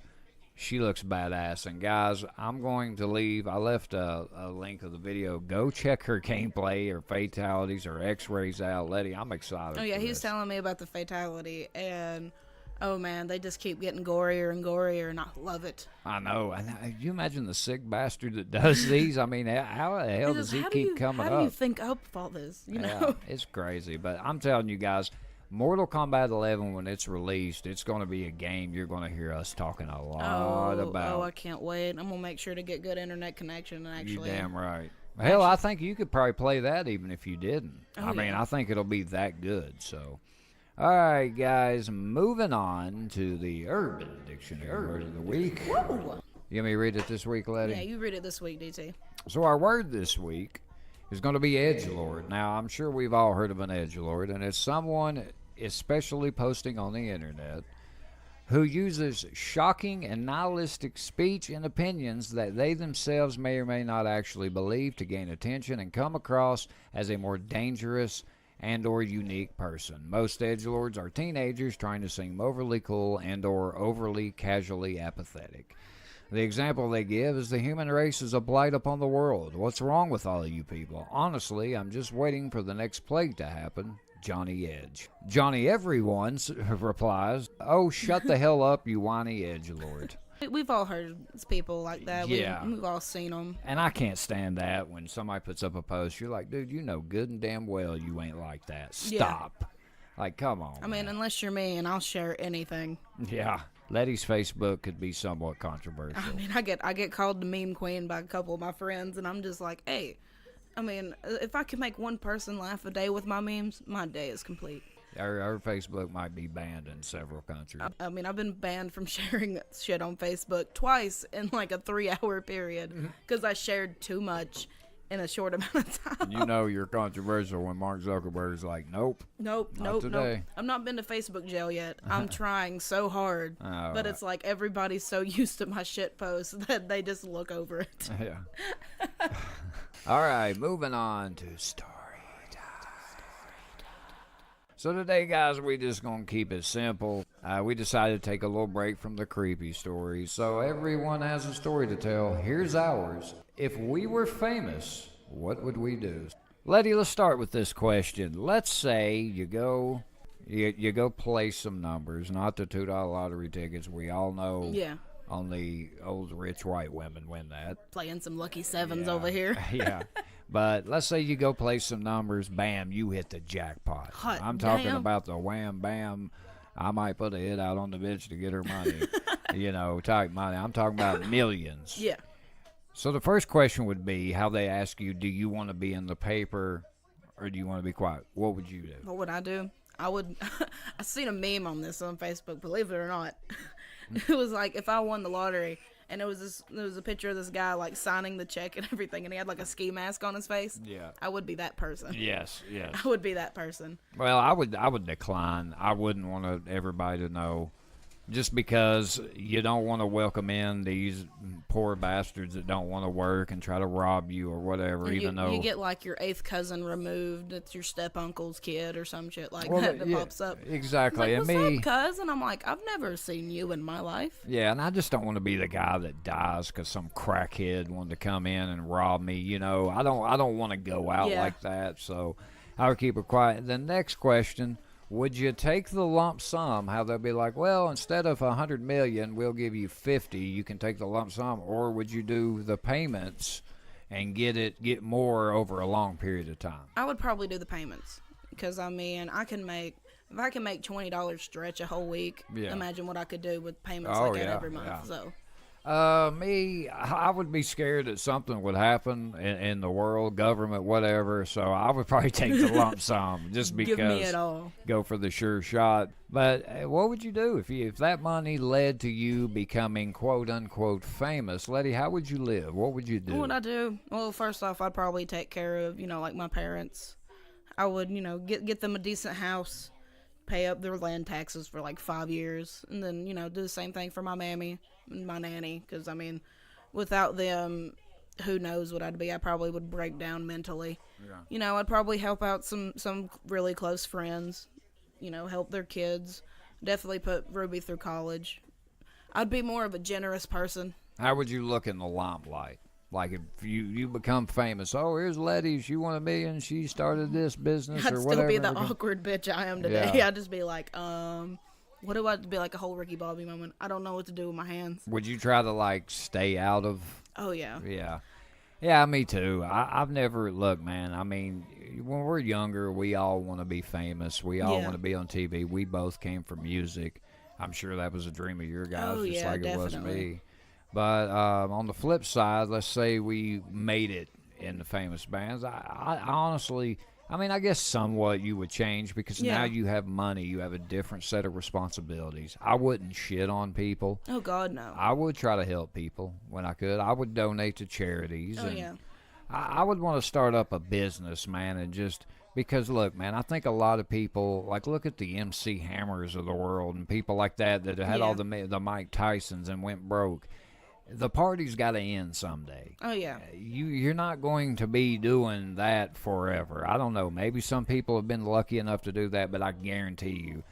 badass. And guys, I'm going to leave. I left a link of the video. Go check her gameplay, her fatalities, her X-rays out. Letty, I'm excited. Oh, yeah, for he's this. telling me about the fatality, and oh, man, they just keep getting gorier and gorier, and I love it. I know. And you imagine the sick bastard that does these? I mean, how the hell does he keep coming up? How do you think up with all this? Yeah, it's crazy. But I'm telling you guys, Mortal Kombat 11, when it's released, it's going to be a game you're going to hear us talking a lot about. Oh, I can't wait. I'm going to make sure to get good internet connection and actually. You damn right. Hell, I think you could probably play that even if you didn't. Oh, I mean, yeah. I think it'll be that good. So, all right, guys, moving on to the Urban Dictionary word of the week. Woo! You want me to read it this week, Letty? Yeah, you read it this week, DT. So our word this week is going to be edgelord. Now, I'm sure we've all heard of an edgelord, and it's someone, especially posting on the internet, who uses shocking and nihilistic speech and opinions that they themselves may or may not actually believe to gain attention and come across as a more dangerous and or unique person. Most edgelords are teenagers trying to seem overly cool and or overly casually apathetic. The example they give is the human race is a blight upon the world. What's wrong with all of you people? Honestly, I'm just waiting for the next plague to happen. Johnny Edge. Johnny Everyone replies, oh, shut the hell up, you whiny edgelord. We've all heard people like that. Yeah. We've all seen them. And I can't stand that when somebody puts up a post. You're like, dude, you know good and damn well you ain't like that. Stop. Like, come on. I mean, unless you're me, and I'll share anything. Yeah. Letty's Facebook could be somewhat controversial. I mean, I get called the meme queen by a couple of my friends, and I'm just like, hey, I mean, if I can make one person laugh a day with my memes, my day is complete. Our Facebook might be banned in several countries. I mean, I've been banned from sharing shit on Facebook twice in like a 3-hour period because I shared too much in a short amount of time. You know you're controversial when Mark Zuckerberg's like, nope. Nope. I've not been to Facebook jail yet. I'm trying so hard. But it's like everybody's so used to my shit posts that they just look over it. Yeah. All right, moving on to story time. So today, guys, we just going to keep it simple. We decided to take a little break from the creepy stories. So everyone has a story to tell. Here's ours. If we were famous, what would we do? Letty, let's start with this question. Let's say you go play some numbers, not the $2 lottery tickets. We all know only old rich white women win that. Playing some lucky sevens over here. Yeah. But let's say you go play some numbers, bam, you hit the jackpot. I'm talking about the wham, bam. I might put a hit out on the bitch to get her money, type money. I'm talking about millions. Yeah. So the first question would be how they ask you, do you want to be in the paper or do you want to be quiet? What would you do? What would I do? I seen a meme on this on Facebook, believe it or not. It was like, if I won the lottery, and there was a picture of this guy like signing the check and everything, and he had like a ski mask on his face. Yeah. I would be that person. Yes. I would be that person. Well, I would decline. I wouldn't want everybody to know. Just because you don't want to welcome in these poor bastards that don't want to work and try to rob you or whatever, even though... You get like your 8th cousin removed, it's your step-uncle's kid or some shit like that pops up. Exactly. Like, what's up, cuz? And I'm like, I've never seen you in my life. Yeah, and I just don't want to be the guy that dies because some crackhead wanted to come in and rob me, I don't want to go out like that, so I would keep it quiet. The next question... Would you take the lump sum? How they'll be like, well, instead of $100 million, we'll give you 50. You can take the lump sum, or would you do the payments and get more over a long period of time? I would probably do the payments because I mean, if I can make $20 stretch a whole week, imagine what I could do with payments that every month. Yeah. So. I would be scared that something would happen in the world, government, whatever. So I would probably take the lump sum just because. Give me it all. Go for the sure shot. But what would you do if that money led to you becoming quote unquote famous? Letty, how would you live? What would you do? What would I do? Well, first off, I'd probably take care of like my parents. I would get them a decent house, pay up their land taxes for like 5 years, and then do the same thing for my mammy. My nanny, because I mean, without them, who knows what I'd be. I probably would break down mentally. Yeah. I'd probably help out some really close friends, help their kids. Definitely put Ruby through college. I'd be more of a generous person. How would you look in the limelight? Like if you become famous, here's Letty, she won $1 million, she started this business I'd or whatever. I'd still be the awkward bitch I am today. Yeah. I'd just be like, what do I be like a whole Ricky Bobby moment? I don't know what to do with my hands. Would you try to stay out of? Oh yeah. Yeah, me too. I've never look, man. I mean, when we're younger, we all want to be famous. We all want to be on TV. We both came from music. I'm sure that was a dream of your guys, just like definitely. It was me. But on the flip side, let's say we made it in the famous bands. I honestly. I mean, I guess somewhat you would change because now you have money. You have a different set of responsibilities. I wouldn't shit on people. Oh, God, no. I would try to help people when I could. I would donate to charities. Oh, yeah. I would want to start up a business, man, and just because, look, man, I think a lot of people, look at the MC Hammers of the world and people like that had all the Mike Tysons and went broke. The party's got to end someday. Oh, yeah. You're not going to be doing that forever. I don't know. Maybe some people have been lucky enough to do that, but I guarantee you,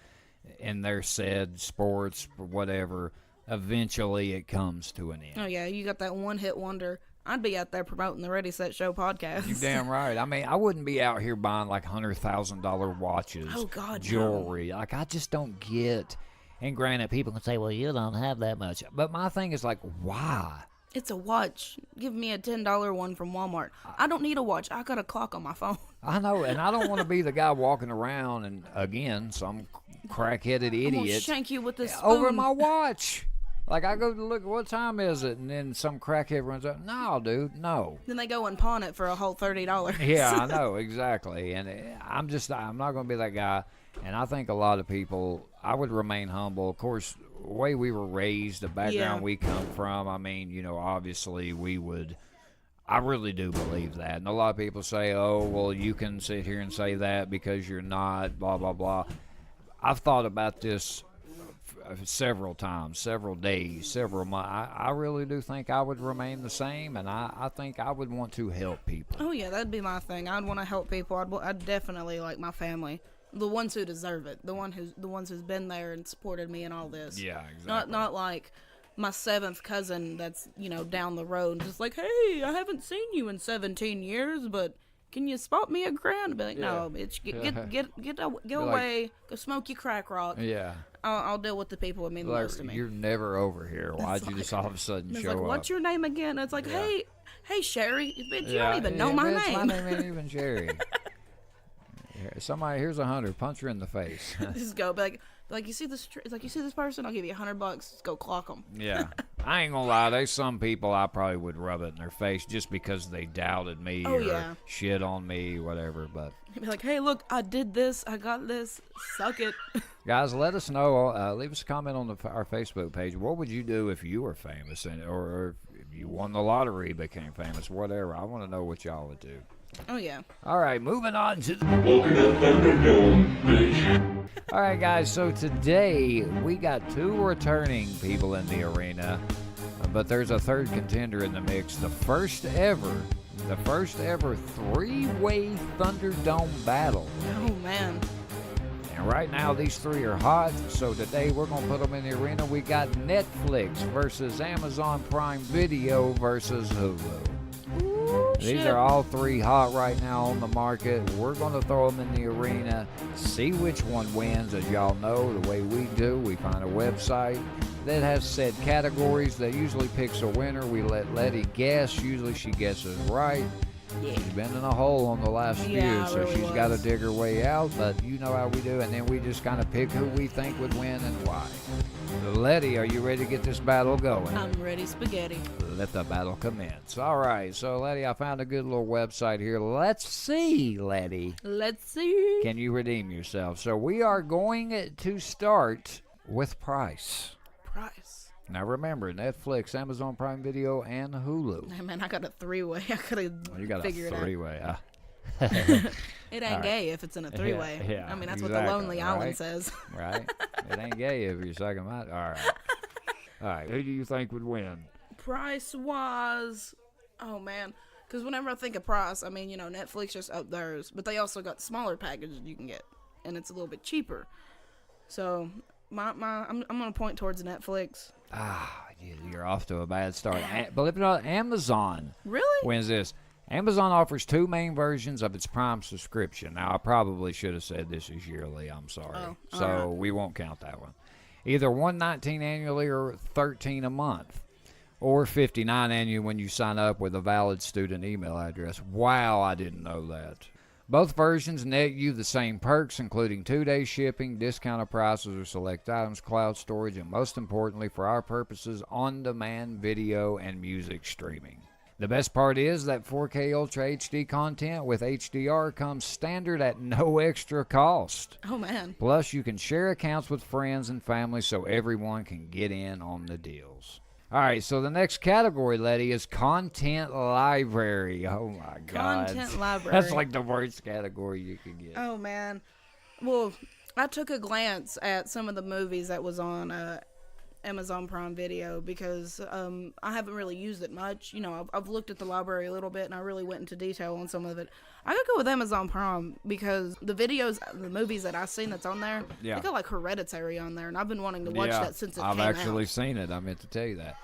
in their said sports or whatever, eventually it comes to an end. Oh, yeah. You got that one-hit wonder. I'd be out there promoting the Ready Set Show podcast. You damn right. I mean, I wouldn't be out here buying like $100,000 watches, Oh, God, no. jewelry. Like, I just don't get. And granted, people can say, well, you don't have that much. But my thing is like, why? It's a watch. Give me a $10 one from Walmart. I don't need a watch. I got a clock on my phone. I know, and I don't want to be the guy walking around and, again, some crack-headed I'm gonna idiot shank you with this spoon. over my watch. Like, I go to look, what time is it? And then some crackhead runs up. No, dude, no. Then they go and pawn it for a whole $30. Yeah, I know, exactly. And I'm not going to be that guy. And I think a lot of people, I would remain humble. Of course, the way we were raised, the background we come from, I mean, you know, obviously we would, I really do believe that. And a lot of people say, oh, well, you can sit here and say that because you're not, blah, blah, blah. I've thought about this several times, several days, several months. I really do think I would remain the same, and I think I would want to help people. Oh, yeah, that'd be my thing. I'd want to help people. I'd definitely like my family. The ones who deserve it. The ones who's been there and supported me and all this. Yeah, exactly. Not like my 7th cousin that's, you know, down the road just like, hey, I haven't seen you in 17 years, but can you spot me $1,000? Be like, no, bitch, go away, go smoke your crack rock. Yeah. I'll deal with the people who mean the most to me. You're never over here. Why'd you just all of a sudden It's show like, up? what's your name again? It's like, hey, Sherry, bitch, you Yeah, don't even know my bitch, name. My name ain't even Sherry. Somebody, here's 100. Punch her in the face. Just go, be like, you see this? It's like, you see this person? I'll give you $100. Just go clock them. Yeah, I ain't gonna lie. There's some people I probably would rub it in their face just because they doubted me or shit on me, whatever. But be like, hey, look, I did this. I got this. Suck it. guys, let us know. Leave us a comment on our Facebook page. What would you do if you were famous, or if you won the lottery, became famous, whatever? I want to know what y'all would do. Oh, yeah. All right, moving on to Welcome to Thunderdome, bitch. All right, guys, so today we got 2 returning people in the arena, but there's a third contender in the mix. The first ever 3-way Thunderdome battle. Oh, man. And right now, these 3 are hot, so today we're going to put them in the arena. We got Netflix versus Amazon Prime Video versus Hulu. These are all 3 hot right now on the market. We're going to throw them in the arena, see which one wins. As y'all know, the way we do, we find a website that has set categories that usually picks a winner. We let Lette guess. Usually she guesses right. Yeah. She's been in a hole on the last few, so really she's got to dig her way out, but you know how we do. And then we just kind of pick who we think would win and why. So Lette, are you ready to get this battle going? I'm ready, spaghetti. Let the battle commence. All right, so Lette, I found a good little website here. Let's see, Lette. Let's see. Can you redeem yourself? So we are going to start with price. Price. Now remember, Netflix, Amazon Prime Video, and Hulu. Hey, man, I got a 3-way. I could have You got a figured it out. 3-way. It ain't gay if it's in a 3-way. Yeah, I mean, that's exactly, what the Lonely Island right? says. Right? It ain't gay if you're sucking my... All right. All right, who do you think would win? Price-wise, oh, man. Because whenever I think of price, I mean, you know, Netflix just up theirs. But they also got smaller packages you can get. And it's a little bit cheaper. So, I'm going to point towards Netflix. You're off to a bad start. Believe it or not, Amazon Really? wins this. Amazon offers 2 main versions of its Prime subscription. Now, I probably should have said this is yearly. I'm sorry. Oh, So all right. we won't count that one. Either $119 annually or $13 a month. Or $59 annually when you sign up with a valid student email address. Wow, I didn't know that. Both versions net you the same perks, including 2-day shipping, discounted prices or select items, cloud storage, and most importantly, for our purposes, on-demand video and music streaming. The best part is that 4K Ultra HD content with HDR comes standard at no extra cost. Oh, man. Plus, you can share accounts with friends and family so everyone can get in on the deals. All right, so the next category, Lette, is content library. Oh, my God. Content library. That's like the worst category you could get. Oh, man. Well, I took a glance at some of the movies that was on Amazon Prime Video because I haven't really used it much. You know, I've looked at the library a little bit and I really went into detail on some of it. I could go with Amazon Prime because the movies that I've seen that's on there, Yeah. they got like Hereditary on there, and I've been wanting to watch that since it I've came actually out. seen it. I meant to tell you that.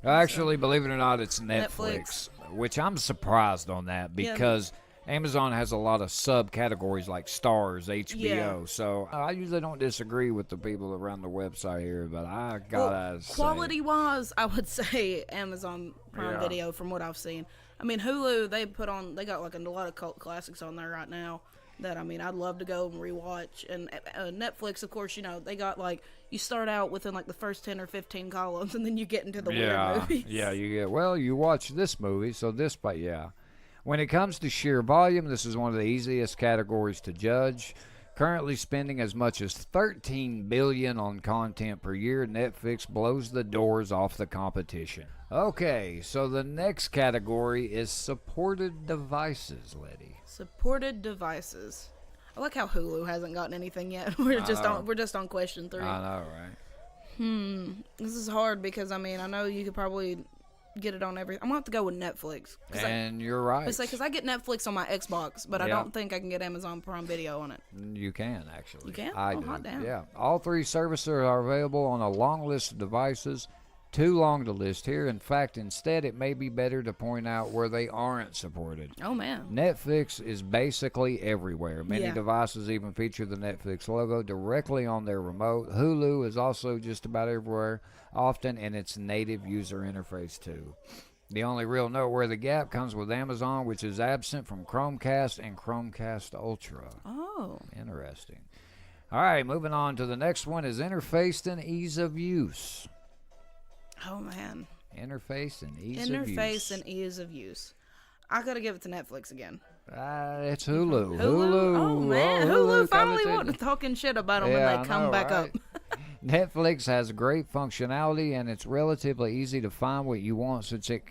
Actually, believe it or not, it's Netflix. which I'm surprised on that because Amazon has a lot of subcategories like Stars, HBO. Yeah. So I usually don't disagree with the people around the website here, but I gotta say, quality-wise, I would say Amazon Prime Video from what I've seen. I mean, Hulu, they got like a lot of cult classics on there right now that, I mean, I'd love to go and rewatch. And Netflix, of course, you know, they got like, you start out within like the first 10 or 15 columns and then you get into the weird movies. Yeah, you watch this movie, so this, but yeah. When it comes to sheer volume, this is one of the easiest categories to judge. Currently spending as much as $13 billion on content per year, Netflix blows the doors off the competition. Okay, so the next category is supported devices, Letty. Supported devices. I like how Hulu hasn't gotten anything yet. We're just on question 3. I know, right? This is hard because, I mean, I know you could probably get it on everything. I'm gonna have to go with Netflix. And you're right. Because I get Netflix on my Xbox, but I don't think I can get Amazon Prime Video on it. You can, actually. You can? I do. Hot damn. Yeah. All 3 services are available on a long list of devices. Too long to list here. In fact, instead, it may be better to point out where they aren't supported. Oh, man. Netflix is basically everywhere. Many devices even feature the Netflix logo directly on their remote. Hulu is also just about everywhere, often in its native user interface, too. The only real noteworthy gap comes with Amazon, which is absent from Chromecast and Chromecast Ultra. Oh. Interesting. All right, moving on to the next one is interface and ease of use. Oh, man. Interface and ease of use. Interface and ease of use. I gotta give it to Netflix again. It's Hulu. Oh, man. Hulu finally wanted talking shit about them when they come back up. Netflix has great functionality, and it's relatively easy to find what you want since it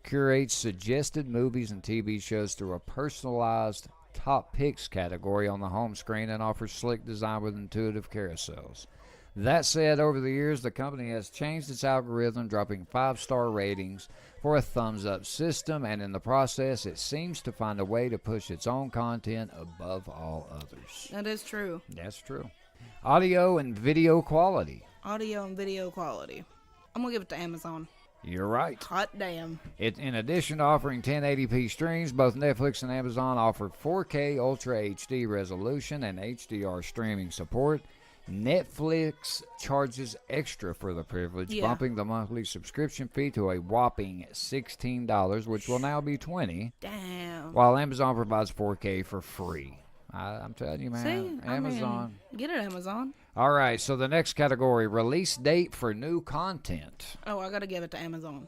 curates suggested movies and TV shows through a personalized top picks category on the home screen and offers slick design with intuitive carousels. That said, over the years, the company has changed its algorithm, dropping 5-star ratings for a thumbs-up system, and in the process, it seems to find a way to push its own content above all others. That is true. That's true. Audio and video quality. Audio and video quality. I'm going to give it to Amazon. You're right. Hot damn. In addition to offering 1080p streams, both Netflix and Amazon offer 4K Ultra HD resolution and HDR streaming support. Netflix charges extra for the privilege, bumping the monthly subscription fee to a whopping $16, which will now be $20. Damn. While Amazon provides 4K for free. I'm telling you, man. See, Amazon. Get it, Amazon. All right, so the next category, release date for new content. Oh, I gotta give it to Amazon.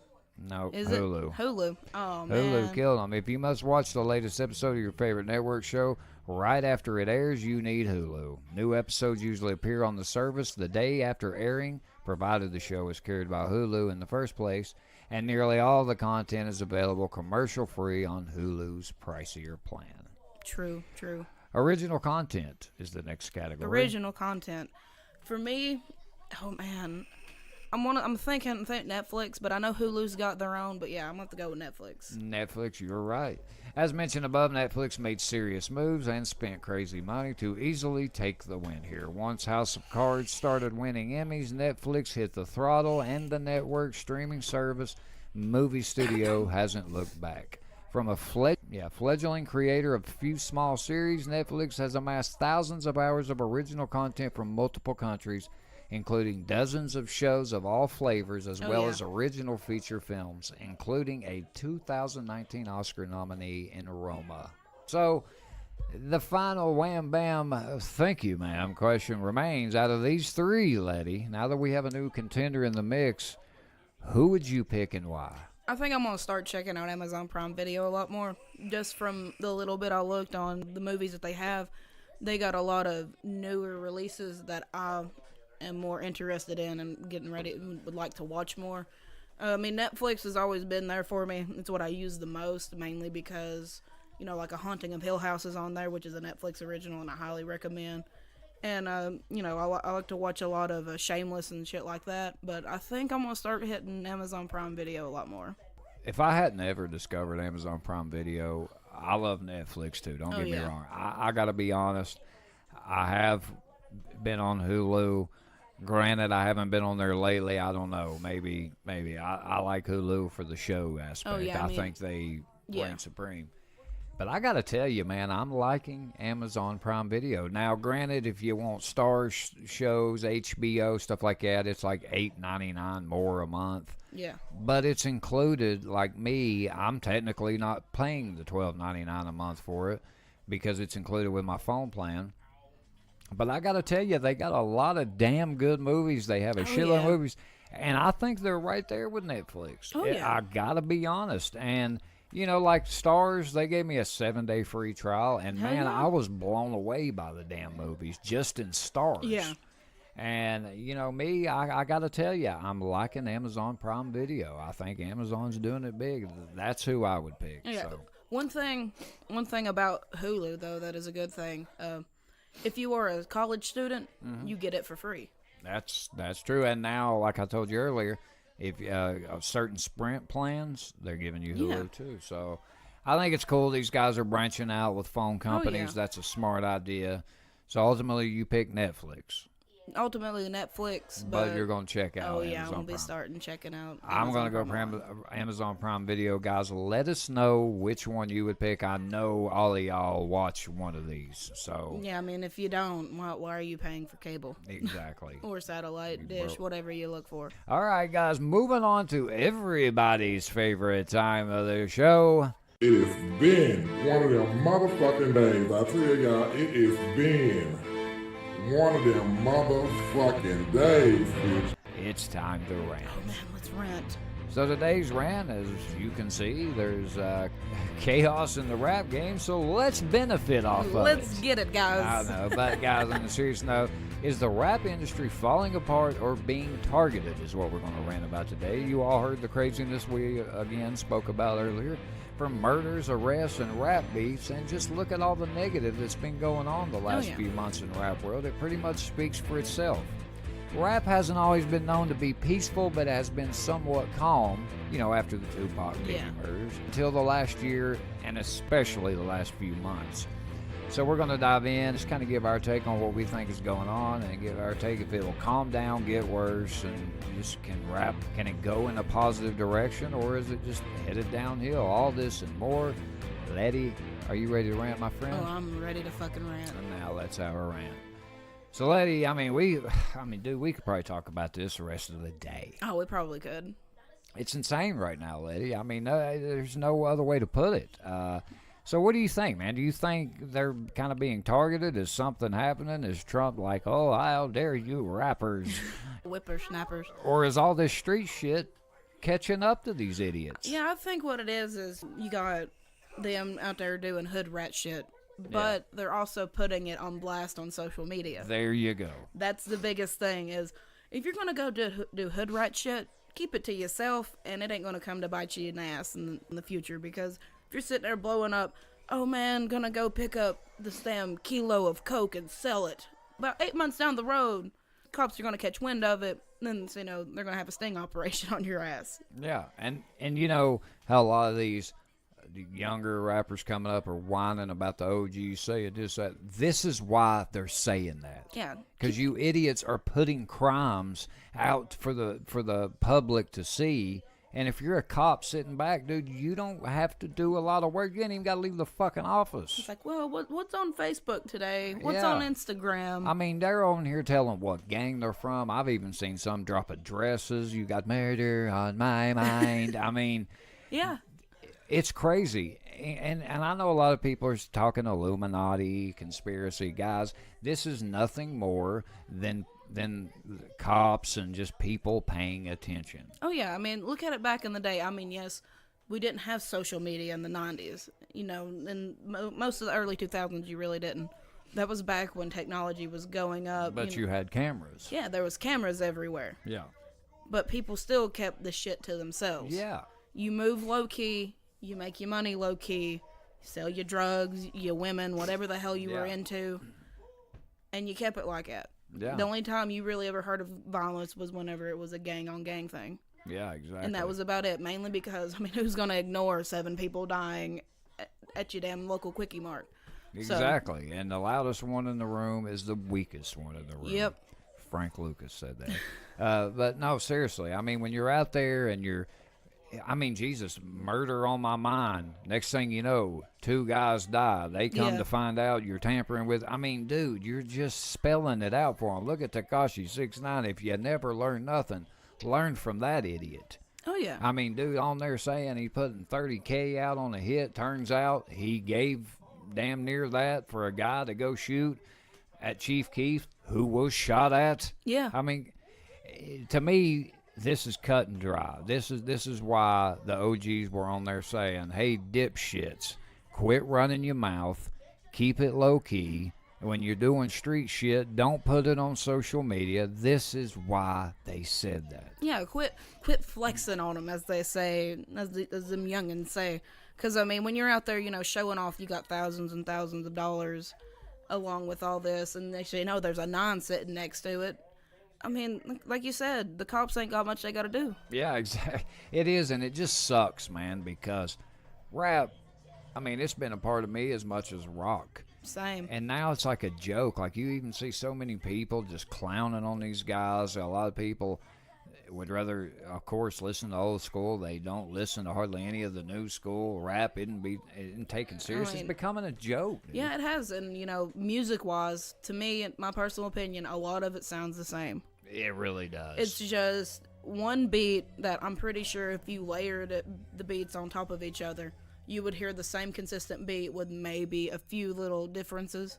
No, Is Hulu. it Hulu? Oh, man. Hulu killed them. If you must watch the latest episode of your favorite network show right after it airs, you need Hulu. New episodes usually appear on the service the day after airing, provided the show is carried by Hulu in the first place, and nearly all the content is available commercial-free on Hulu's pricier plan. True. Original content is the next category. Original content. For me, oh, man. I'm thinking Netflix, but I know Hulu's got their own. But yeah, I'm gonna have to go with Netflix. Netflix, you're right. As mentioned above, Netflix made serious moves and spent crazy money to easily take the win here. Once House of Cards started winning Emmys, Netflix hit the throttle, and the network streaming service movie studio hasn't looked back. From a fledgling creator of a few small series, Netflix has amassed thousands of hours of original content from multiple countries, including dozens of shows of all flavors, as well as original feature films, including a 2019 Oscar nominee in Roma. So, the final wham bam, thank you ma'am, question remains. Out of these 3, Letty, now that we have a new contender in the mix, who would you pick and why? I think I'm going to start checking out Amazon Prime Video a lot more. Just from the little bit I looked on the movies that they have, they got a lot of newer releases that I am more interested in and getting ready, would like to watch more. I mean, Netflix has always been there for me. It's what I use the most, mainly because, you know, like A Haunting of Hill House is on there, which is a Netflix original, and I highly recommend. And, you know, I like to watch a lot of Shameless and shit like that. But I think I'm going to start hitting Amazon Prime Video a lot more. If I hadn't ever discovered Amazon Prime Video, I love Netflix too. Don't get me wrong. I got to be honest. I have been on Hulu. Granted, I haven't been on there lately. I don't know. Maybe. I like Hulu for the show aspect. yeah, I mean, think they yeah. reign supreme. But I got to tell you, man, I'm liking Amazon Prime Video. Now, granted, if you want Starz shows, HBO, stuff like that, it's like $8.99 more a month. Yeah. But it's included, like me, I'm technically not paying the $12.99 a month for it because it's included with my phone plan. But I got to tell you, they got a lot of damn good movies. They have a shitload of movies. And I think they're right there with Netflix. Oh, yeah. I got to be honest. And, you know, like Starz, they gave me a 7-day free trial. And, man, I was blown away by the damn movies just in Starz. Yeah. And, you know, me, I got to tell you, I'm liking Amazon Prime Video. I think Amazon's doing it big. That's who I would pick. Yeah. So. One thing about Hulu, though, that is a good thing. If you are a college student, you get it for free. That's true. And now, like I told you earlier, if certain Sprint plans, they're giving you Hulu too. So I think it's cool. These guys are branching out with phone companies. That's a smart idea. So ultimately, you pick Netflix. Ultimately, Netflix. But you're going to check out Amazon Amazon I'm going to be Prime. starting checking out I'm going to go for Amazon Prime Video. Guys, let us know which one you would pick. I know all of y'all watch one of these. So Yeah, I mean, if you don't, why are you paying for cable? Exactly. Or satellite dish, whatever you look for. All right, guys, moving on to everybody's favorite time of the show. It has been one of them motherfucking days. I tell y'all, it has been one of them motherfucking days, bitch. It's time to rant. Oh, man, let's rant. So today's rant, as you can see, there's chaos in the rap game, so let's benefit off of it. Let's get it, guys. I know, but guys, on a serious note, is the rap industry falling apart or being targeted is what we're going to rant about today. You all heard the craziness we, again, spoke about earlier. From murders, arrests, and rap beefs, and just look at all the negative that's been going on the last few months in the rap world. It pretty much speaks for itself. Rap hasn't always been known to be peaceful, but has been somewhat calm, you know, after the Tupac Biggie murders, until the last year, and especially the last few months. So we're going to dive in, just kind of give our take on what we think is going on, and give our take if it will calm down, get worse, and just can it go in a positive direction, or is it just headed downhill? All this and more. Lette, are you ready to rant, my friend? Oh, I'm ready to fucking rant. And now let's have a rant. So, Lette, dude, we could probably talk about this the rest of the day. Oh, we probably could. It's insane right now, Lette. I mean, there's no other way to put it. So what do you think, man? Do you think they're kind of being targeted? Is something happening? Is Trump like, oh, how dare you rappers? Whippersnappers. Or is all this street shit catching up to these idiots? Yeah, I think what it is you got them out there doing hood rat shit, but they're also putting it on blast on social media. There you go. That's the biggest thing is if you're going to go do hood rat shit, keep it to yourself, and it ain't going to come to bite you in the ass in the future because if you're sitting there blowing up, oh man, gonna go pick up this damn kilo of coke and sell it. About 8 months down the road, cops are gonna catch wind of it, then you know they're gonna have a sting operation on your ass. Yeah, and you know how a lot of these younger rappers coming up are whining about the OG saying this, that. This is why they're saying that. Yeah, because you idiots are putting crimes out for the public to see. And if you're a cop sitting back, dude, you don't have to do a lot of work. You ain't even got to leave the fucking office. It's like, well, what's on Facebook today? What's on Instagram? I mean, they're on here telling what gang they're from. I've even seen some drop addresses. You got murder on my mind. I mean, yeah, it's crazy. And I know a lot of people are talking Illuminati, conspiracy. Guys, this is nothing more than cops and just people paying attention. Oh, yeah. I mean, look at it back in the day. I mean, yes, we didn't have social media in the 90s. You know, in most of the early 2000s, you really didn't. That was back when technology was going up. But you had cameras. Yeah, there was cameras everywhere. Yeah. But people still kept the shit to themselves. Yeah. You move low-key, you make your money low-key, you sell your drugs, your women, whatever the hell you were into, and you kept it like that. Yeah. The only time you really ever heard of violence was whenever it was a gang-on-gang thing. Yeah, exactly. And that was about it, mainly because, I mean, who's going to ignore 7 people dying at your damn local Quickie Mart? Exactly. And the loudest one in the room is the weakest one in the room. Yep. Frank Lucas said that. But no, seriously. I mean, when you're out there and Jesus, murder on my mind. Next thing you know, 2 guys die. They come to find out you're tampering with. I mean, dude, you're just spelling it out for them. Look at Tekashi 6ix9ine. If you never learn nothing, learn from that idiot. Oh, yeah. I mean, dude, on there saying he's putting $30K out on a hit. Turns out he gave damn near that for a guy to go shoot at Chief Keef, who was shot at. Yeah. I mean, to me, this is cut and dry. This is why the OGs were on there saying, hey, dipshits, quit running your mouth, keep it low key. When you're doing street shit, don't put it on social media. This is why they said that. Yeah, quit flexing on them, as they say, as them youngins say. Because, I mean, when you're out there, showing off, you got thousands and thousands of dollars along with all this, and they say, there's a 9 sitting next to it. I mean, like you said, the cops ain't got much they got to do. Yeah, exactly. It is, and it just sucks, man, because rap, I mean, it's been a part of me as much as rock. Same. And now it's like a joke. Like, you even see so many people just clowning on these guys. A lot of people would rather, of course, listen to old school. They don't listen to hardly any of the new school. Rap isn't taken serious. It's becoming a joke, dude. Yeah, it has. And, music-wise, to me, in my personal opinion, a lot of it sounds the same. It really does. It's just one beat that I'm pretty sure if you layered the beats on top of each other, you would hear the same consistent beat with maybe a few little differences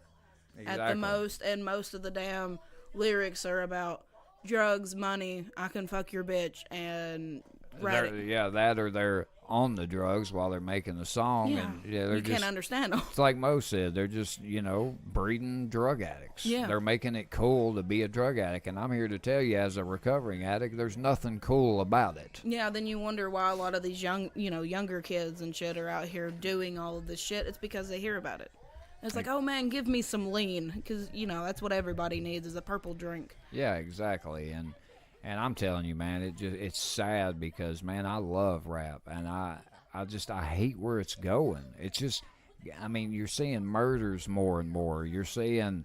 at the most. And most of the damn lyrics are about drugs, money, I can fuck your bitch, and that or they're on the drugs while they're making the song. Yeah, and they're you can't understand them. It's like Mo said, they're just, breeding drug addicts. Yeah. They're making it cool to be a drug addict, and I'm here to tell you, as a recovering addict, there's nothing cool about it. Yeah, then you wonder why a lot of these younger kids and shit are out here doing all of this shit. It's because they hear about it. It's like, oh man, give me some lean, because, that's what everybody needs is a purple drink. Yeah, exactly, and I'm telling you, man, it's sad because, man, I love rap, and I hate where it's going. It's just, I mean, you're seeing murders more and more. You're seeing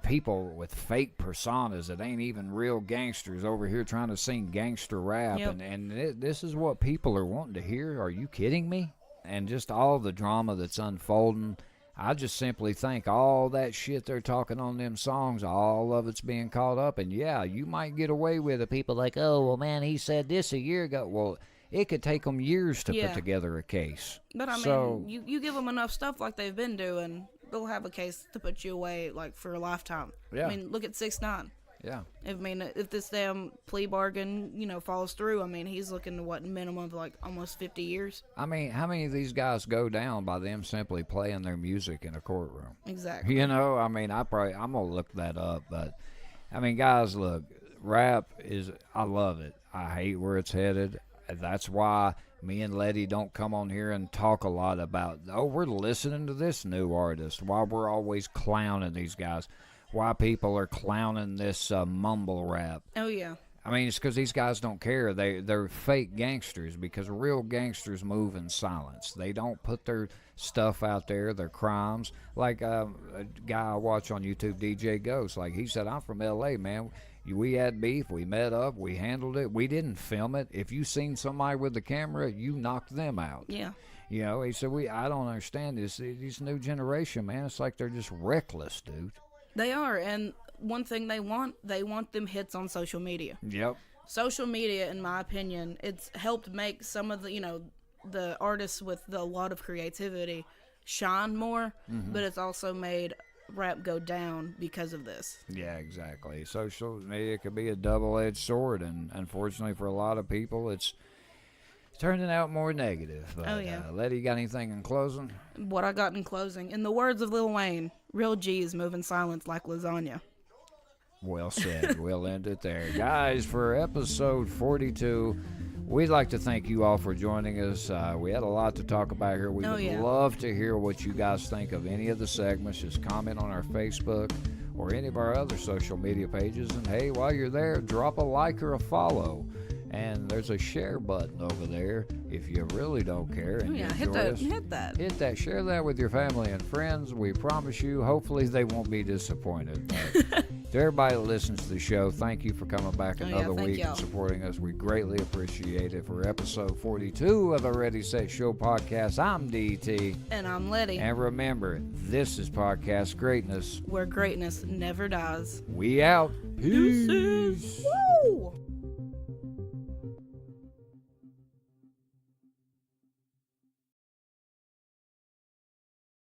people with fake personas that ain't even real gangsters over here trying to sing gangster rap, Yep. and this is what people are wanting to hear. Are you kidding me? And just all the drama that's unfolding. I just simply think all that shit they're talking on them songs, all of it's being caught up. And, yeah, you might get away with it. People like, oh, well, man, he said this a year ago. Well, it could take them years to put together a case. But, I mean, you give them enough stuff like they've been doing, they'll have a case to put you away, like, for a lifetime. Yeah. I mean, look at 6ix9ine. Yeah. If this damn plea bargain, falls through, I mean, he's looking to minimum of like almost 50 years. I mean, how many of these guys go down by them simply playing their music in a courtroom? Exactly. I mean, I'm gonna look that up, but I mean, guys, look, rap I love it. I hate where it's headed. That's why me and Lette don't come on here and talk a lot about, we're listening to this new artist, why we're always clowning these guys. Why people are clowning this mumble rap. Oh, yeah. I mean, it's because these guys don't care. They're fake gangsters, because real gangsters move in silence. They don't put their stuff out there, their crimes. Like a guy I watch on YouTube, DJ Ghost, like he said, I'm from L.A., man. We had beef. We met up. We handled it. We didn't film it. If you seen somebody with the camera, you knocked them out. Yeah. He said, I don't understand this. These new generation, man, it's like they're just reckless, dude. They are, and one thing they want them hits on social media. Yep. Social media, in my opinion, it's helped make some of the, the artists with a lot of creativity shine more, but it's also made rap go down because of this. Yeah, exactly. Social media could be a double-edged sword, and unfortunately for a lot of people, it's turning out more negative. But, oh, yeah. Lette, got anything in closing? What I got in closing, in the words of Lil Wayne, real G's move in silence like lasagna. Well said. We'll end it there. Guys, for episode 42, we'd like to thank you all for joining us. We had a lot to talk about here. We would love to hear what you guys think of any of the segments. Just comment on our Facebook or any of our other social media pages. And, hey, while you're there, drop a like or a follow. And there's a share button over there if you really don't care and you hit enjoy that. us. Hit that. Hit that. Share that with your family and friends. We promise you, hopefully they won't be disappointed. To everybody that listens to the show, thank you for coming back another thank week y'all. and supporting us. We greatly appreciate it. For episode 42 of the Ready, Set, Show podcast, I'm DT. And I'm Letty. And remember, this is Podcast Greatness. Where greatness never dies. We out. Deuces. Woo!